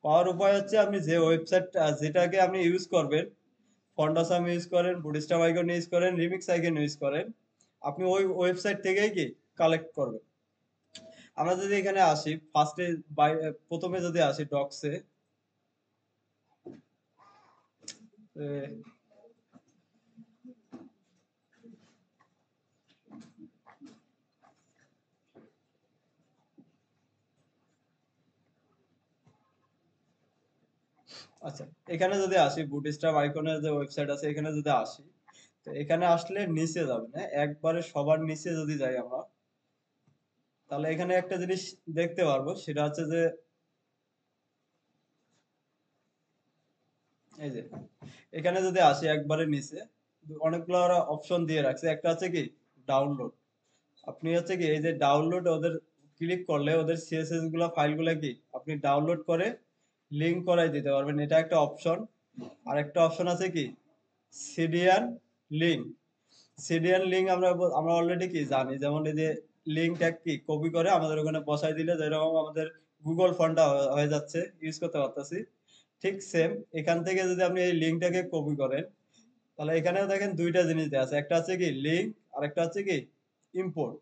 A: পাওয়ার উপায় হচ্ছে আপনি যে ওয়েবসাইট যেটাকে আপনি ইউজ করবেন ফন্টাসাম ইউজ করেন বুটস্ট্র্যাপ আইকন ইউজ করেন রিমিক্স আইকন ইউজ করেন আপনি ওই ওয়েবসাইট থেকেই কি কালেক্ট করবেন। আমরা যদি এখানে আসি ফার্স্টে প্রথমে যদি আসি ডক্সে আচ্ছা, এখানে যদি আসি বুটস্ট্র্যাপ আইকনের যে ওয়েবসাইট আছে এখানে যদি আসি তো এখানে আসলে নিচে যাবেন, হ্যাঁ? একবারে সবার নিচে যদি যাই আমরা তাহলে এখানে একটা জিনিস দেখতে পারবো সেটা হচ্ছে যে এই যে এখানে যদি আসি একবারে নিচে অনেকগুলো ওরা অপশন দিয়ে রাখছে। একটা হচ্ছে কি ডাউনলোড। আপনি হচ্ছে কি এই যে ডাউনলোড ওদের ক্লিক করলে ওদের সিএসএস গুলা ফাইল গুলা কি আপনি ডাউনলোড করে লিঙ্ক করাই দিতে পারবেন। এটা একটা অপশন। আর একটা অপশন আছে কি সিডিয়ান লিঙ্ক। সিডিয়ান লিঙ্ক আমরা অলরেডি কি জানি, যেমন এই যে লিঙ্কটা কি কপি করে আমাদের ওখানে বসাই দিলে যেরকম আমাদের গুগল ফর্মটা হয়ে যাচ্ছে, ইউজ করতে পারতেছি, ঠিক সেম এখান থেকে যদি আপনি এই লিঙ্কটাকে কপি করেন তাহলে এখানেও দেখেন দুইটা জিনিস দেওয়া আছে, একটা হচ্ছে কি লিঙ্ক আর একটা হচ্ছে কি ইম্পোর্ট।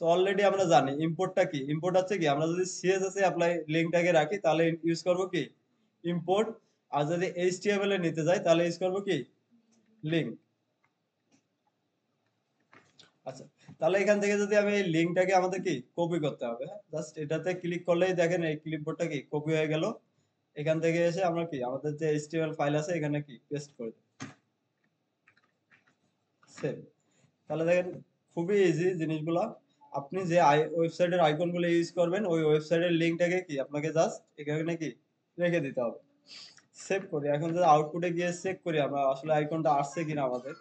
A: তো অলরেডি আমরা জানি ইম্পোর্টটা কি। ইম্পোর্ট হচ্ছে কি আমরা যদি সিএসএস এ অ্যাপ্লাই লিঙ্কটাকে রাখি তাহলে ইউজ করব কি ইম্পোর্ট, আর যদি এইচটিএমএল এ নিতে যাই তাহলে ইউজ করব কি লিঙ্ক। আচ্ছা, তাহলে এখান থেকে যদি আমি এই লিঙ্কটাকে আমাদের কি কপি করতে হবে, জাস্ট এটাতে ক্লিক করলেই দেখেন এই ক্লিপবোর্ডটা কি কপি হয়ে গেল। এখান থেকে এসে আমরা কি আমাদের যে এইচটিএমএল ফাইল আছে এখানে কি পেস্ট করে দেব, সেভ। তাহলে দেখেন খুবই ইজি জিনিসগুলা। আপনি যে ওয়েবসাইটের আইকনগুলো ইউজ করবেন ওই ওয়েবসাইটের লিঙ্কটাকে কি আপনাকে জাস্ট এখানে কি রেখে দিতে হবে। সেভ করি, এখন যদি আউটপুটে গিয়ে চেক করি আমরা আসলে আইকনটা আসছে কিনা আমাদের,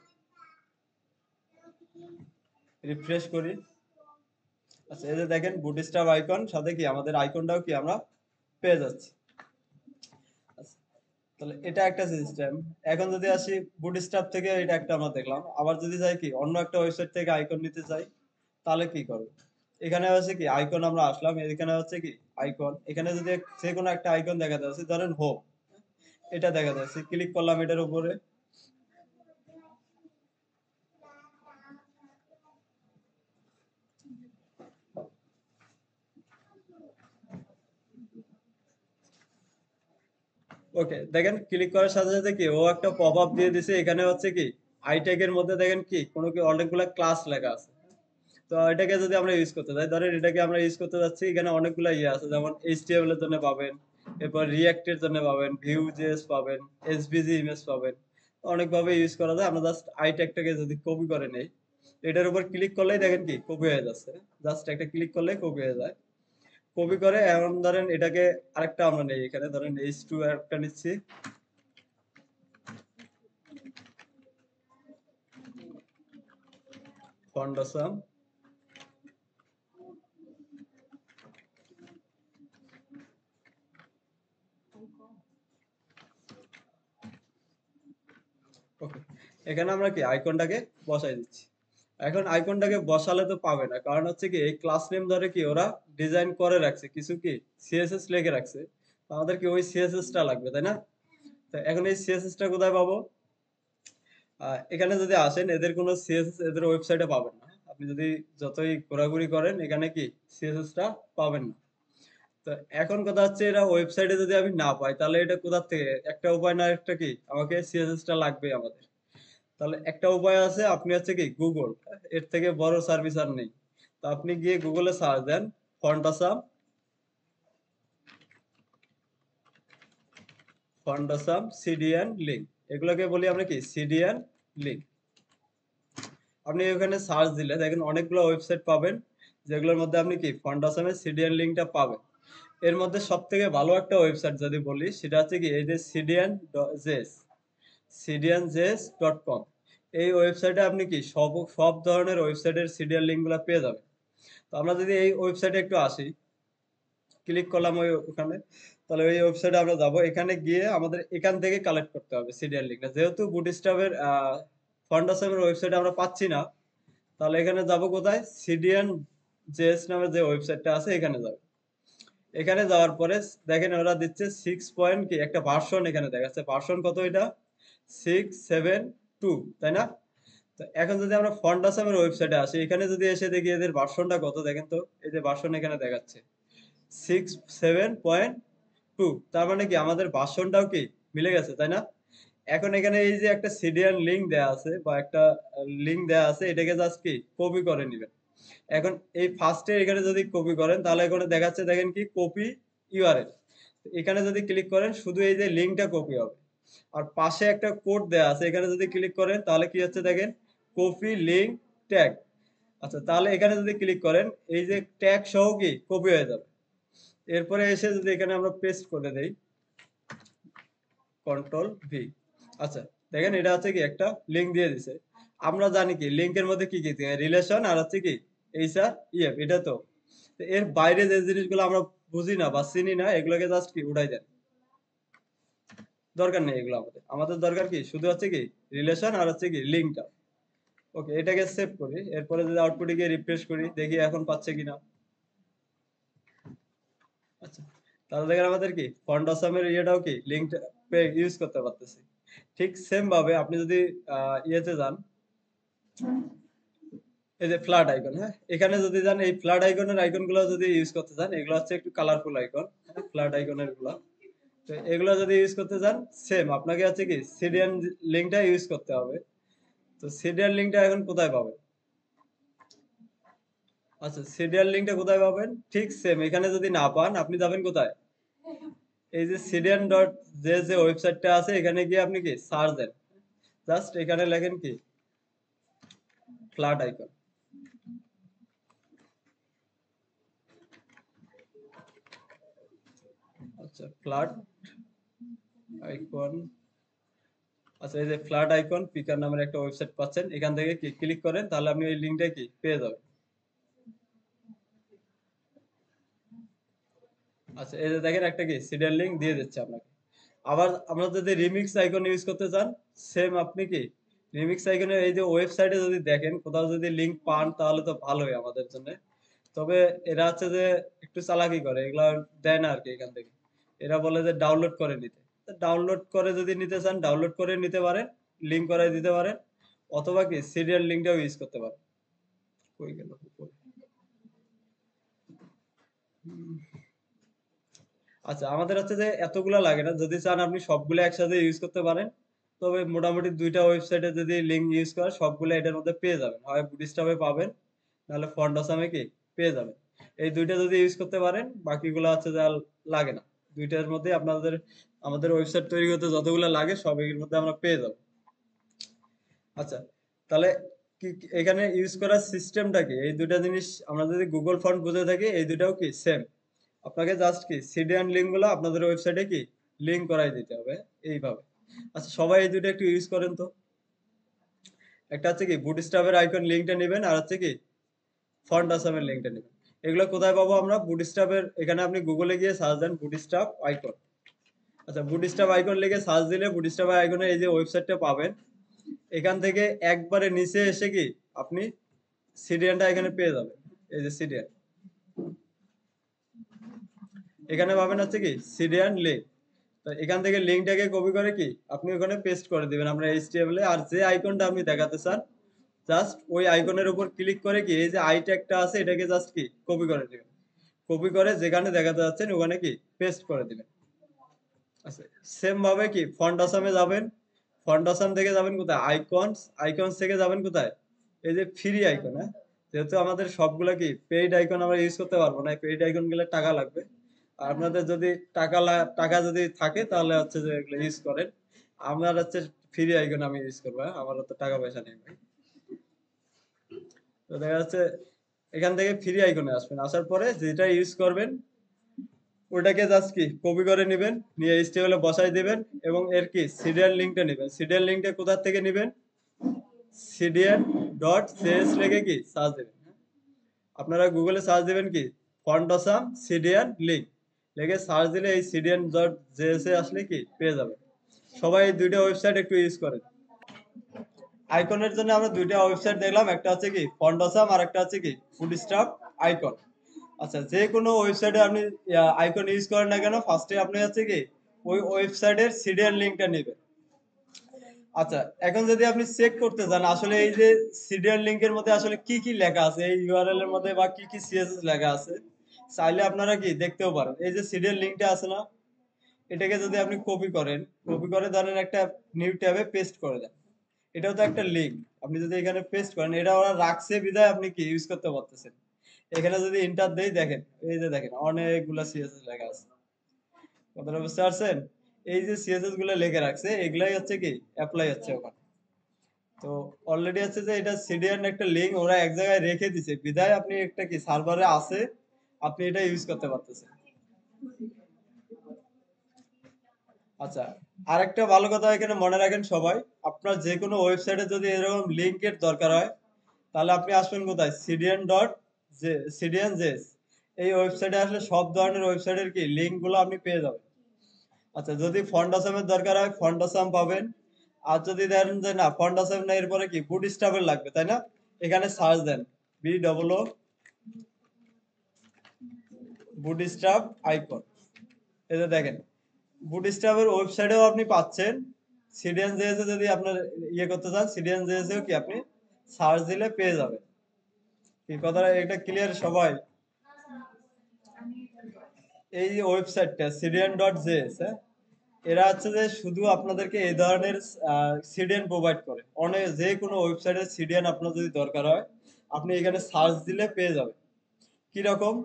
A: রিফ্রেশ করি। আচ্ছা, এই যে দেখেন বুটস্ট্র্যাপ আইকন সাথে কি আমাদের আইকনটাও কি আমরা পেয়ে যাচ্ছি। আচ্ছা, তাহলে এটা একটা সিস্টেম। এখন যদি আসি বুটস্ট্র্যাপ থেকে, এটা একটা আমরা দেখলাম। আবার যদি চাই কি অন্য একটা ওয়েবসাইট থেকে আইকন নিতে চাই তাহলে কি করব? এখানে হচ্ছে কি আইকন আমরা আসলাম, এখানে হচ্ছে কি আইকন, এখানে যদি যে কোনো একটা আইকন দেখা যাচ্ছে, ধরেন হোম, এটা দেখা যাচ্ছে, ক্লিক করলাম এটার উপরে। ওকে, দেখেন ক্লিক করার সাথে সাথে কি ও একটা পপ আপ দিয়ে দিছে। এখানে হচ্ছে কি আই ট্যাগের মধ্যে দেখেন কি কোনো কি অনেকগুলা ক্লাস লেখা আছে। তো এটাকে যদি আমরা ইউজ করতে চাই, ধরেন এটাকে আমরা ইউজ করতে যাচ্ছি, এখানে অনেকগুলো ইয়ে আছে, যেমন এইচটিএমএল এর জন্য পাবেন, এরপর রিঅ্যাক্ট এর জন্য পাবেন, ভিউ জেএস পাবেন, এসভিজি ইমেজ পাবেন। অনেকভাবে ইউজ করা যায়। আমরা জাস্ট আই ট্যাগটাকে যদি কপি করে নেই, এটার উপর ক্লিক করলেই দেখেন কি কপি হয়ে যাচ্ছে। জাস্ট একটা ক্লিক করলেই কপি হয়ে যায়। কপি করে এখন ধরেন এটাকে আরেকটা আমরা নেই, এখানে ধরেন H2 একটা নিচ্ছি। ফন্ডাসাম, ওকে, এখানে আমরা কি আইকনটাকে বসাই দিচ্ছি। এখন আইকনটাকে বসালে তো পাবে না, কারণ হচ্ছে কি এই ক্লাস নেম ধরে কি ওরা ডিজাইন করে রাখছে, কিছু কি সিএসএস লিখে রাখছে। তো আমাদের কি ওই সিএসএস টা লাগবে, তাই না? তো এখন এই সিএসএস টা কোথায় পাবো? এখানে যদি আসেন এদের কোনো সিএসএস এদের ওয়েবসাইটে পাবেন না। আপনি যদি যতই ঘোরাঘুরি করেন এখানে কি সিএসএস টা পাবেন না। তো এখন কথা হচ্ছে এরা ওয়েবসাইটে যদি আমি না পাই তাহলে এটা কোথা থেকে, একটা উপায় না একটা কি আমাকে সিএসএস টা লাগবে আমাদের। তাহলে একটা উপায় আছে, আপনি হচ্ছে কি গুগল, এর থেকে বড় সার্ভিস আর নেই। তো আপনি গিয়ে গুগলে সার্চ দেন ফন্টাসাম, ফন্টাসাম সিডিএন লিঙ্ক, এগুলোকে বলি আমরা কি সিডিএন লিঙ্ক। আপনি ওখানে সার্চ দিলে দেখেন অনেকগুলো ওয়েবসাইট পাবেন, যেগুলোর মধ্যে আপনি কি ফন্টাসামের সিডিএন লিঙ্কটা পাবেন। এর মধ্যে সব থেকে ভালো একটা ওয়েবসাইট যদি বলি সেটা হচ্ছে কি এই যে সিডিএন জেস, cdnjs.com। এই ওয়েবসাইটে আপনি কি সব সব ধরনের ওয়েবসাইটের সিরিয়াল লিঙ্কগুলো পেয়ে যাবেন। তো আমরা যদি এই ওয়েবসাইটে একটু আসি, ক্লিক করলাম ওখানে, তাহলে ওই ওয়েবসাইটে আমরা যাব। এখানে গিয়ে আমাদের এখান থেকে কালেক্ট করতে হবে সিরিয়াল লিঙ্কটা, যেহেতু বুটস্ট্র্যাপের ফন্ডাসামের ওয়েবসাইটে আমরা পাচ্ছি না। তাহলে এখানে যাব কোথায়, সিডিএন জেএস নামের যে ওয়েবসাইটটা আছে এখানে যাব। এখানে যাওয়ার পরে দেখেন ওরা দিচ্ছে 6 কি একটা ভার্সন, এখানে দেখাচ্ছে ভার্সন কত, এটা 672, তাই না? তো এখন যদি আমরা ফন্ডাসামের ওয়েবসাইটে আসি, এখানে যদি এসে দেখি এদের ভার্সনটা কত দেখেন তো, এই যে ভার্সন এখানে দেখাচ্ছে 6.7.2। তার মানে কি আমাদের ভার্সনটাও কি মিলে গেছে, তাই না? এখন এখানে এই যে একটা সিডিয়ান লিঙ্ক দেয়া আছে বা একটা লিঙ্ক দেয়া আছে, এটাকে জাস্ট কি কপি করে নিবেন। এখন এই ফার্স্টে এখানে যদি কপি করেন তাহলে এখানে দেখাচ্ছে দেখেন কি কপি ইউআরএল। এখানে যদি ক্লিক করেন শুধু এই যে লিঙ্কটা কপি হবে। আর পাশে একটা কোড দেয়া আছে, এখানে যদি ক্লিক করেন তাহলে কি হচ্ছে দেখেন কপি লিঙ্ক ট্যাগ। আচ্ছা, তাহলে এখানে যদি ক্লিক করেন এই যে ট্যাগ সহ কি কপি হয়ে যাবে। এরপরে এসে যদি এখানে আমরা পেস্ট করে দেই কন্ট্রোল ভি, আচ্ছা দেখেন এটা হচ্ছে কি একটা লিঙ্ক দিয়ে দিছে। আমরা জানি কি লিঙ্কের মধ্যে কি কি রিলেশন আর হচ্ছে কি এইচআর ইএফ এটা তো। তো এর বাইরে যে জিনিসগুলো আমরা বুঝি না বা চিনি না এগুলোকে জাস্ট কি উড়াই দেন। দরকার নেই এগুলো আমাদের। আমাদের দরকার কি শুধু হচ্ছে কি রিলেশন আর হচ্ছে কি লিঙ্কটা। ওকে এটাকে সেভ করি। এরপরে যদি আউটপুটে গিয়ে রিফ্রেশ করি দেখি এখন পাচ্ছে কিনা। আচ্ছা তাহলে দেখেন আমাদের কি ফন্ট আসামের ইয়েটাও কি লিঙ্কটা ইউজ করতে পারতেছি। ঠিক সেম ভাবে আপনি যদি ইয়েতে যান এই যে ফ্ল্যাট আইকন, হ্যাঁ এখানে যদি যান এই ফ্ল্যাট আইকনের আইকন গুলো যদি ইউজ করতে চান এগুলো হচ্ছে একটু কালারফুল আইকন, ফ্ল্যাট আইকনের গুলো। তো এগুলো যদি ইউজ করতে চান সেম আপনাকে হচ্ছে কি সিডিয়ান লিঙ্কটা ইউজ করতে হবে। তো সিডিয়ান লিঙ্কটা এখন কোথায় পাবেন? আচ্ছা সিডিয়াল লিঙ্কটা কোথায় পাবেন? ঠিক সেম এখানে যদি না পান আপনি যাবেন কোথায়? এই যে সিডিয়ান ডট যে ওয়েবসাইটটা আছে এখানে গিয়ে আপনি কি সার্চ দেন। জাস্ট এখানে লেখেন কি ফ্ল্যাট আইকন। আচ্ছা ফ্ল্যাট আইকন। আচ্ছা এই যে ফ্ল্যাট আইকন পিকার নামের একটা ওয়েবসাইট পাচ্ছেন, এখান থেকে কি ক্লিক করেন তাহলে আপনি এই লিঙ্কটা কি পেয়ে যাবেন। আচ্ছা এই যে দেখেন একটা কি সিরিয়াল লিংক দিয়ে দিচ্ছে আপনাকে। আবার আমরা যদি রিমিক্স আইকন ইউজ করতে চান সেম আপনি কি রিমিক্স আইকনের এই যে ওয়েবসাইটে যদি দেখেন কোথাও যদি লিংক পান তাহলে তো ভালোই আমাদের জন্য। তবে এরা হচ্ছে যে একটু চালাকি করে, এগুলা দেয় না আর কি এখান থেকে। এরা বলে যে ডাউনলোড করে নিতে। ডাউনলোড করে যদি নিতে চান ডাউনলোড করে নিতে পারেন, লিংক করাই দিতে পারেন, অথবা কি সিরিয়াল লিংকটাও ইউজ করতে পারেন। কই গেল উপরে? আচ্ছা আমাদের হচ্ছে যে এতগুলা লাগে না, যদি চান আপনি সবগুলো একসাথে ইউজ করতে পারেন। তবে মোটামুটি দুইটা ওয়েবসাইটে যদি লিংক ইউজ করেন সবগুলো এটার মধ্যে পেয়ে যাবেন, হয় বুটস্ট্র্যাপে পাবেন নাহলে ফন্ডাসামে কি পেয়ে যাবেন। এই দুইটা যদি ইউজ করতে পারেন বাকিগুলো হচ্ছে যে আর লাগে না। দুইটার মধ্যে আপনাদের আমাদের ওয়েবসাইট তৈরি করতে যতগুলো লাগে সব এর মধ্যে আমরা পেয়ে যাবো। আচ্ছা তাহলে এখানে ইউজ করার সিস্টেমটা কি? এই দুইটা জিনিস আমরা যদি গুগল ফন্ট বুঝে থাকি এই দুটাও কি সেম। আপনাকে জাস্ট কি সিডিয়ান লিংক গুলো আপনাদের ওয়েবসাইটে কি লিংক করাই দিতে হবে এইভাবে। আচ্ছা সবাই এই দুটো একটু ইউজ করেন তো। একটা হচ্ছে কি বুটস্ট্র্যাপের আইকন লিংকটা নেবেন আর হচ্ছে কি ফন্ট আসামের লিংকটা নেবেন। এগুলো কোথায় পাবো আমরা? বুটস্ট্র্যাপের এখানে আপনি গুগলে গিয়ে সার্চ দেন বুটস্ট্র্যাপ আইকন। আচ্ছা বুটস্ট্র্যাপ আইকন লিখে সার্চ দিলে বুটস্ট্র্যাপ আইকনের এই যে ওয়েবসাইটটা পাবেন। এখান থেকে একবারে নিচে এসে কি আপনি সিডিয়ানটা এখানে পেয়ে যাবেন। এই যে সিডিয়ান এখানে পাবেন হচ্ছে কি সিডিয়ান লিংক। তো এখান থেকে লিংকটাকে কপি করে কি আপনি ওখানে পেস্ট করে দিবেন আমরা এইচটিএমএল এ। আর যে আইকনটা আপনি দেখাতে চান জাস্ট ওই আইকনের উপর ক্লিক করে কি এই যে আই ট্যাগটা আছে এটাকে জাস্ট কি কপি করে দিবেন। কপি করে যেখানে দেখাতে যাচ্ছেন ওখানে কি পেস্ট করে দিবেন। আচ্ছা সেম ভাবে কি ফন্ট আসামে যাবেন। ফন্ট আসাম থেকে যাবেন কোথায়? আইকনস। আইকনস থেকে যাবেন কোথায়? এই যে ফ্রি আইকন। হ্যাঁ যেহেতু আমাদের সবগুলা কি পেইড আইকন আমরা ইউজ করতে পারবো না, পেইড আইকন গুলো টাকা লাগবে। আর আপনাদের যদি টাকা যদি থাকে তাহলে হচ্ছে যে এগুলো ইউজ করেন। আমার হচ্ছে ফ্রি আইকন আমি ইউজ করবো, হ্যাঁ? আমার তো টাকা পয়সা নেই ভাই। তো দেখা যাচ্ছে এখান থেকে ফ্রি আইকনে আসবেন, আসার পরে যেটা ইউজ করবেন ওটাকে জাস্ট কি কপি করে নেবেন, নিয়ে এইচটিএমএল এ বসাই দিবেন এবং এর কি সিরিয়াল লিংকটা নেবেন। সিরিয়াল লিংকটা কোথা থেকে নেবেন? সিডিএন ডট সিএস লিখে কি সার্চ দেবেন। আপনারা গুগলে সার্চ দিবেন কি ফন্টসাম সিডিয়ান লিংক লিখে সার্চ দিলে এই সিডিয়ান ডট জেএস এ আসলে কি পেয়ে যাবেন। সবাই এই দুইটা ওয়েবসাইট একটু ইউজ করেন। আইকনের জন্য আমরা দুইটা ওয়েবসাইট দেখলাম, একটা হচ্ছে কি ফন্টসাম আর একটা হচ্ছে কি ফুডস্টাফ আইকন। আচ্ছা যে কোনো ওয়েবসাইটে আপনি আইকন ইউজ করেন না কেন ফার্স্টে আপনি হচ্ছে কি ওই ওয়েবসাইটের সিরিয়াল লিংকটা নেবেন। আচ্ছা এখন যদি আপনি চেক করতে চান আসলে এই যে সিরিয়াল লিংকের মধ্যে আসলে কি কি লেখা আছে এই ইউআরএল এর মধ্যে বা কি কি সিএসএস লেখা আছে চাইলে আপনারা কি দেখতেও পারেন। এই যে সিরিয়াল লিংকটা আছে না, এটাকে যদি আপনি কপি করেন, কপি করে ধরেন একটা নিউ ট্যাবে পেস্ট করে দেন, এটাও তো একটা লিংক। আপনি যদি এখানে পেস্ট করেন এটা ওরা রাখছে বিধায় আপনি কি ইউজ করতে পারতেছেন। এখানে যদি ইন্টার দেই দেখেন এই যে দেখেন অনেকগুলা সিএসএস লেখা আছে। কথাটা বুঝতে পারছেন? এই যে সিএসএস গুলো লিখে রাখছে এগুলাই হচ্ছে কি অ্যাপ্লাই হচ্ছে ওখানে। তো অলরেডি হচ্ছে যে এটা সিডিএন একটা লিংক ওরা এক জায়গায় রেখে দিছে বিধায় আপনি একটা কি সার্ভারে আছে আপনি এটা ইউজ করতে পারতেছেন। আচ্ছা, আরেকটা ভালো কথা এখানে মনে রাখেন সবাই, আপনার যে কোনো ওয়েবসাইটে যদি এরকম লিঙ্কের দরকার হয়, তাহলে আপনি আসবেন কোথায়? CDN.js। এই ওয়েবসাইটে আসলে সব ধরনের ওয়েবসাইটের কি লিঙ্ক গুলো আপনি পেয়ে যাবেন। আচ্ছা, যদি ফন্টাসামের দরকার হয় ফন্টাসাম পাবেন। আর যদি দেন যে না ফন্টাসাম না, এরপরে কি বুটস্ট্র্যাপের লাগবে, তাই না? এখানে সার্চ দেন BOO বুটস্ট্র্যাপ আইকন। এই যে দেখেন, বুটস্ট্র্যাপের ওয়েবসাইটেও আপনি পাচ্ছেন। সিডিএন জেএস এ যদি আপনার ইয়ে করতে চান, সিডিএন জেএস এও কি আপনি সার্চ দিলে পেয়ে যাবেন। কি কথাটা এটা ক্লিয়ার সবাই? এই ওয়েবসাইটটা cdn.js, হ্যাঁ, এরা হচ্ছে যে শুধু আপনাদেরকে এই ধরনের সিডিএন প্রোভাইড করে। অনেক যে কোনো ওয়েবসাইটে সিডিএন আপনার যদি দরকার হয়, আপনি এখানে সার্চ দিলে পেয়ে যাবেন। কি রকম?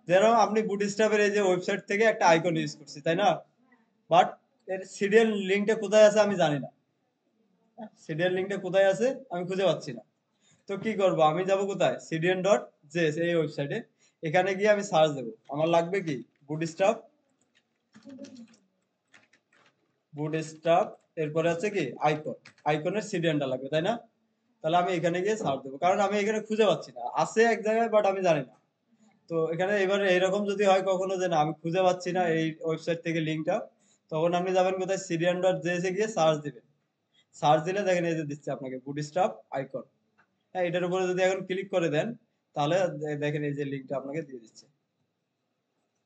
A: যেরকম আপনি বুটস্ট্র্যাপের এই যে ওয়েবসাইট থেকে একটা আইকন ইউজ করছি, তাই না? বাট এর সিডিএন লিঙ্কটা কোথায় আছে আমি জানি না। সিডিএন লিঙ্কটা কোথায় আছে আমি খুঁজে পাচ্ছি না। তো কি করব, আমি যাব কোথায়? cdn.js এই ওয়েবসাইটে। এখানে গিয়ে আমি সার্চ দেব, আমার লাগবে কি বুটস্ট্র্যাপ। বুটস্ট্র্যাপ এরপরে আছে কি আইকন। আইকনের সিডিএনটা লাগবে, তাই না? তাহলে আমি এখানে গিয়ে সার্চ দেবো, কারণ আমি এখানে খুঁজে পাচ্ছি না, আছে এক জায়গায় বাট আমি জানি না। তো এখানে এবারে এরকম যদি হয় কখনো যে না আমি খুঁজে পাচ্ছি না এই ওয়েবসাইট থেকে লিঙ্কটা, তখন আপনি যাবেন কোথায়? cdn.js এ গিয়ে সার্চ দিবেন। সার্চ দিলে দেখেন এই যে দিচ্ছে আপনাকে বুটস্ট্র্যাপ আইকন। হ্যাঁ, এটার উপরে যদি এখন ক্লিক করে দেন, তাহলে দেখেন এই যে লিঙ্কটা আপনাকে দিয়ে দিচ্ছে।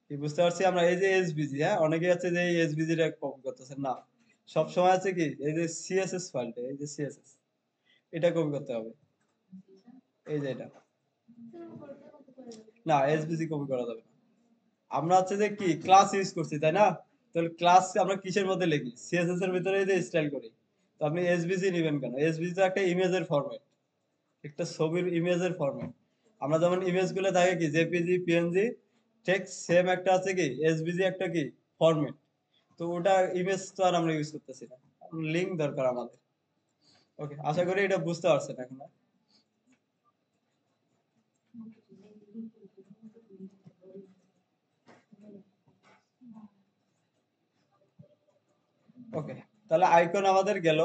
A: কি বুঝতে পারছি আমরা? এই যে এসভিজি, হ্যাঁ, অনেকে আছে যে এই এসভিজি টা কপি করতেছেন না। সব সময় আছে কি এই যে সিএসএস ফাইলটা, এই যে সিএসএস, এটা কপি করতে হবে। এই যে এটা, না এসভিজি কপি করা যাবে না। আমরা হচ্ছে যে কি ক্লাস ইউজ করছি, তাই না? তাহলে ক্লাস আমরা কিসের মধ্যে লিখি? সিএসএস এর ভিতরে এই যে স্টাইল করি। তো আপনি এসভিজি নেবেন কেন? এসভিজি তো একটা ইমেজের ফরম্যাট, একটা ছবির ইমেজের ফরম্যাট। আমরা যেমন ইমেজ গুলো থাকে কি জেপিজি পিএনজি, ঠিক সেম একটা আছে কি এসভিজি একটা কি ফরম্যাট। তো ওটা ইমেজ তো আর আমরা ইউজ করতেছি না, লিংক দরকার আমাদের। ওকে, আশা করি এটা বুঝতে পারছেন এখন। ওকে, তাহলে আইকন আমাদের গেল।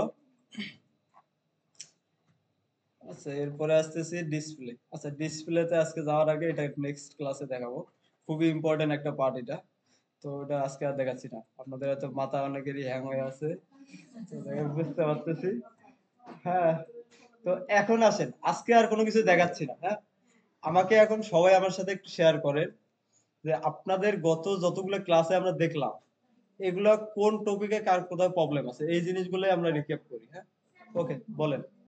A: আচ্ছা, এরপরে আসতেছি ডিসপ্লে। আচ্ছা, ডিসপ্লেতে আজকে যাওয়ার আগে এটা নেক্সট ক্লাসে দেখাবো। খুবই ইম্পর্টেন্ট একটা পার্ট এটা। তো এটা আজকে আর দেখাচ্ছি না, আপনাদের হয়তো মাথা অনেকেরই হ্যাং হয়ে আছে। তো বুঝতে পারতেছি। হ্যাঁ, তো এখন আসেন, আজকে আর কোনো কিছু দেখাচ্ছি না, হ্যাঁ। আমাকে এখন সবাই আমার সাথে একটু শেয়ার করেন যে আপনাদের গত যতগুলো ক্লাসে আমরা দেখলাম, এগুলা কোন টপিকে কার কোথায় প্রবলেম আছে, এই জিনিসগুলোই আমরা রিক্যাপ করি, হ্যাঁ। ওকে, বলেন।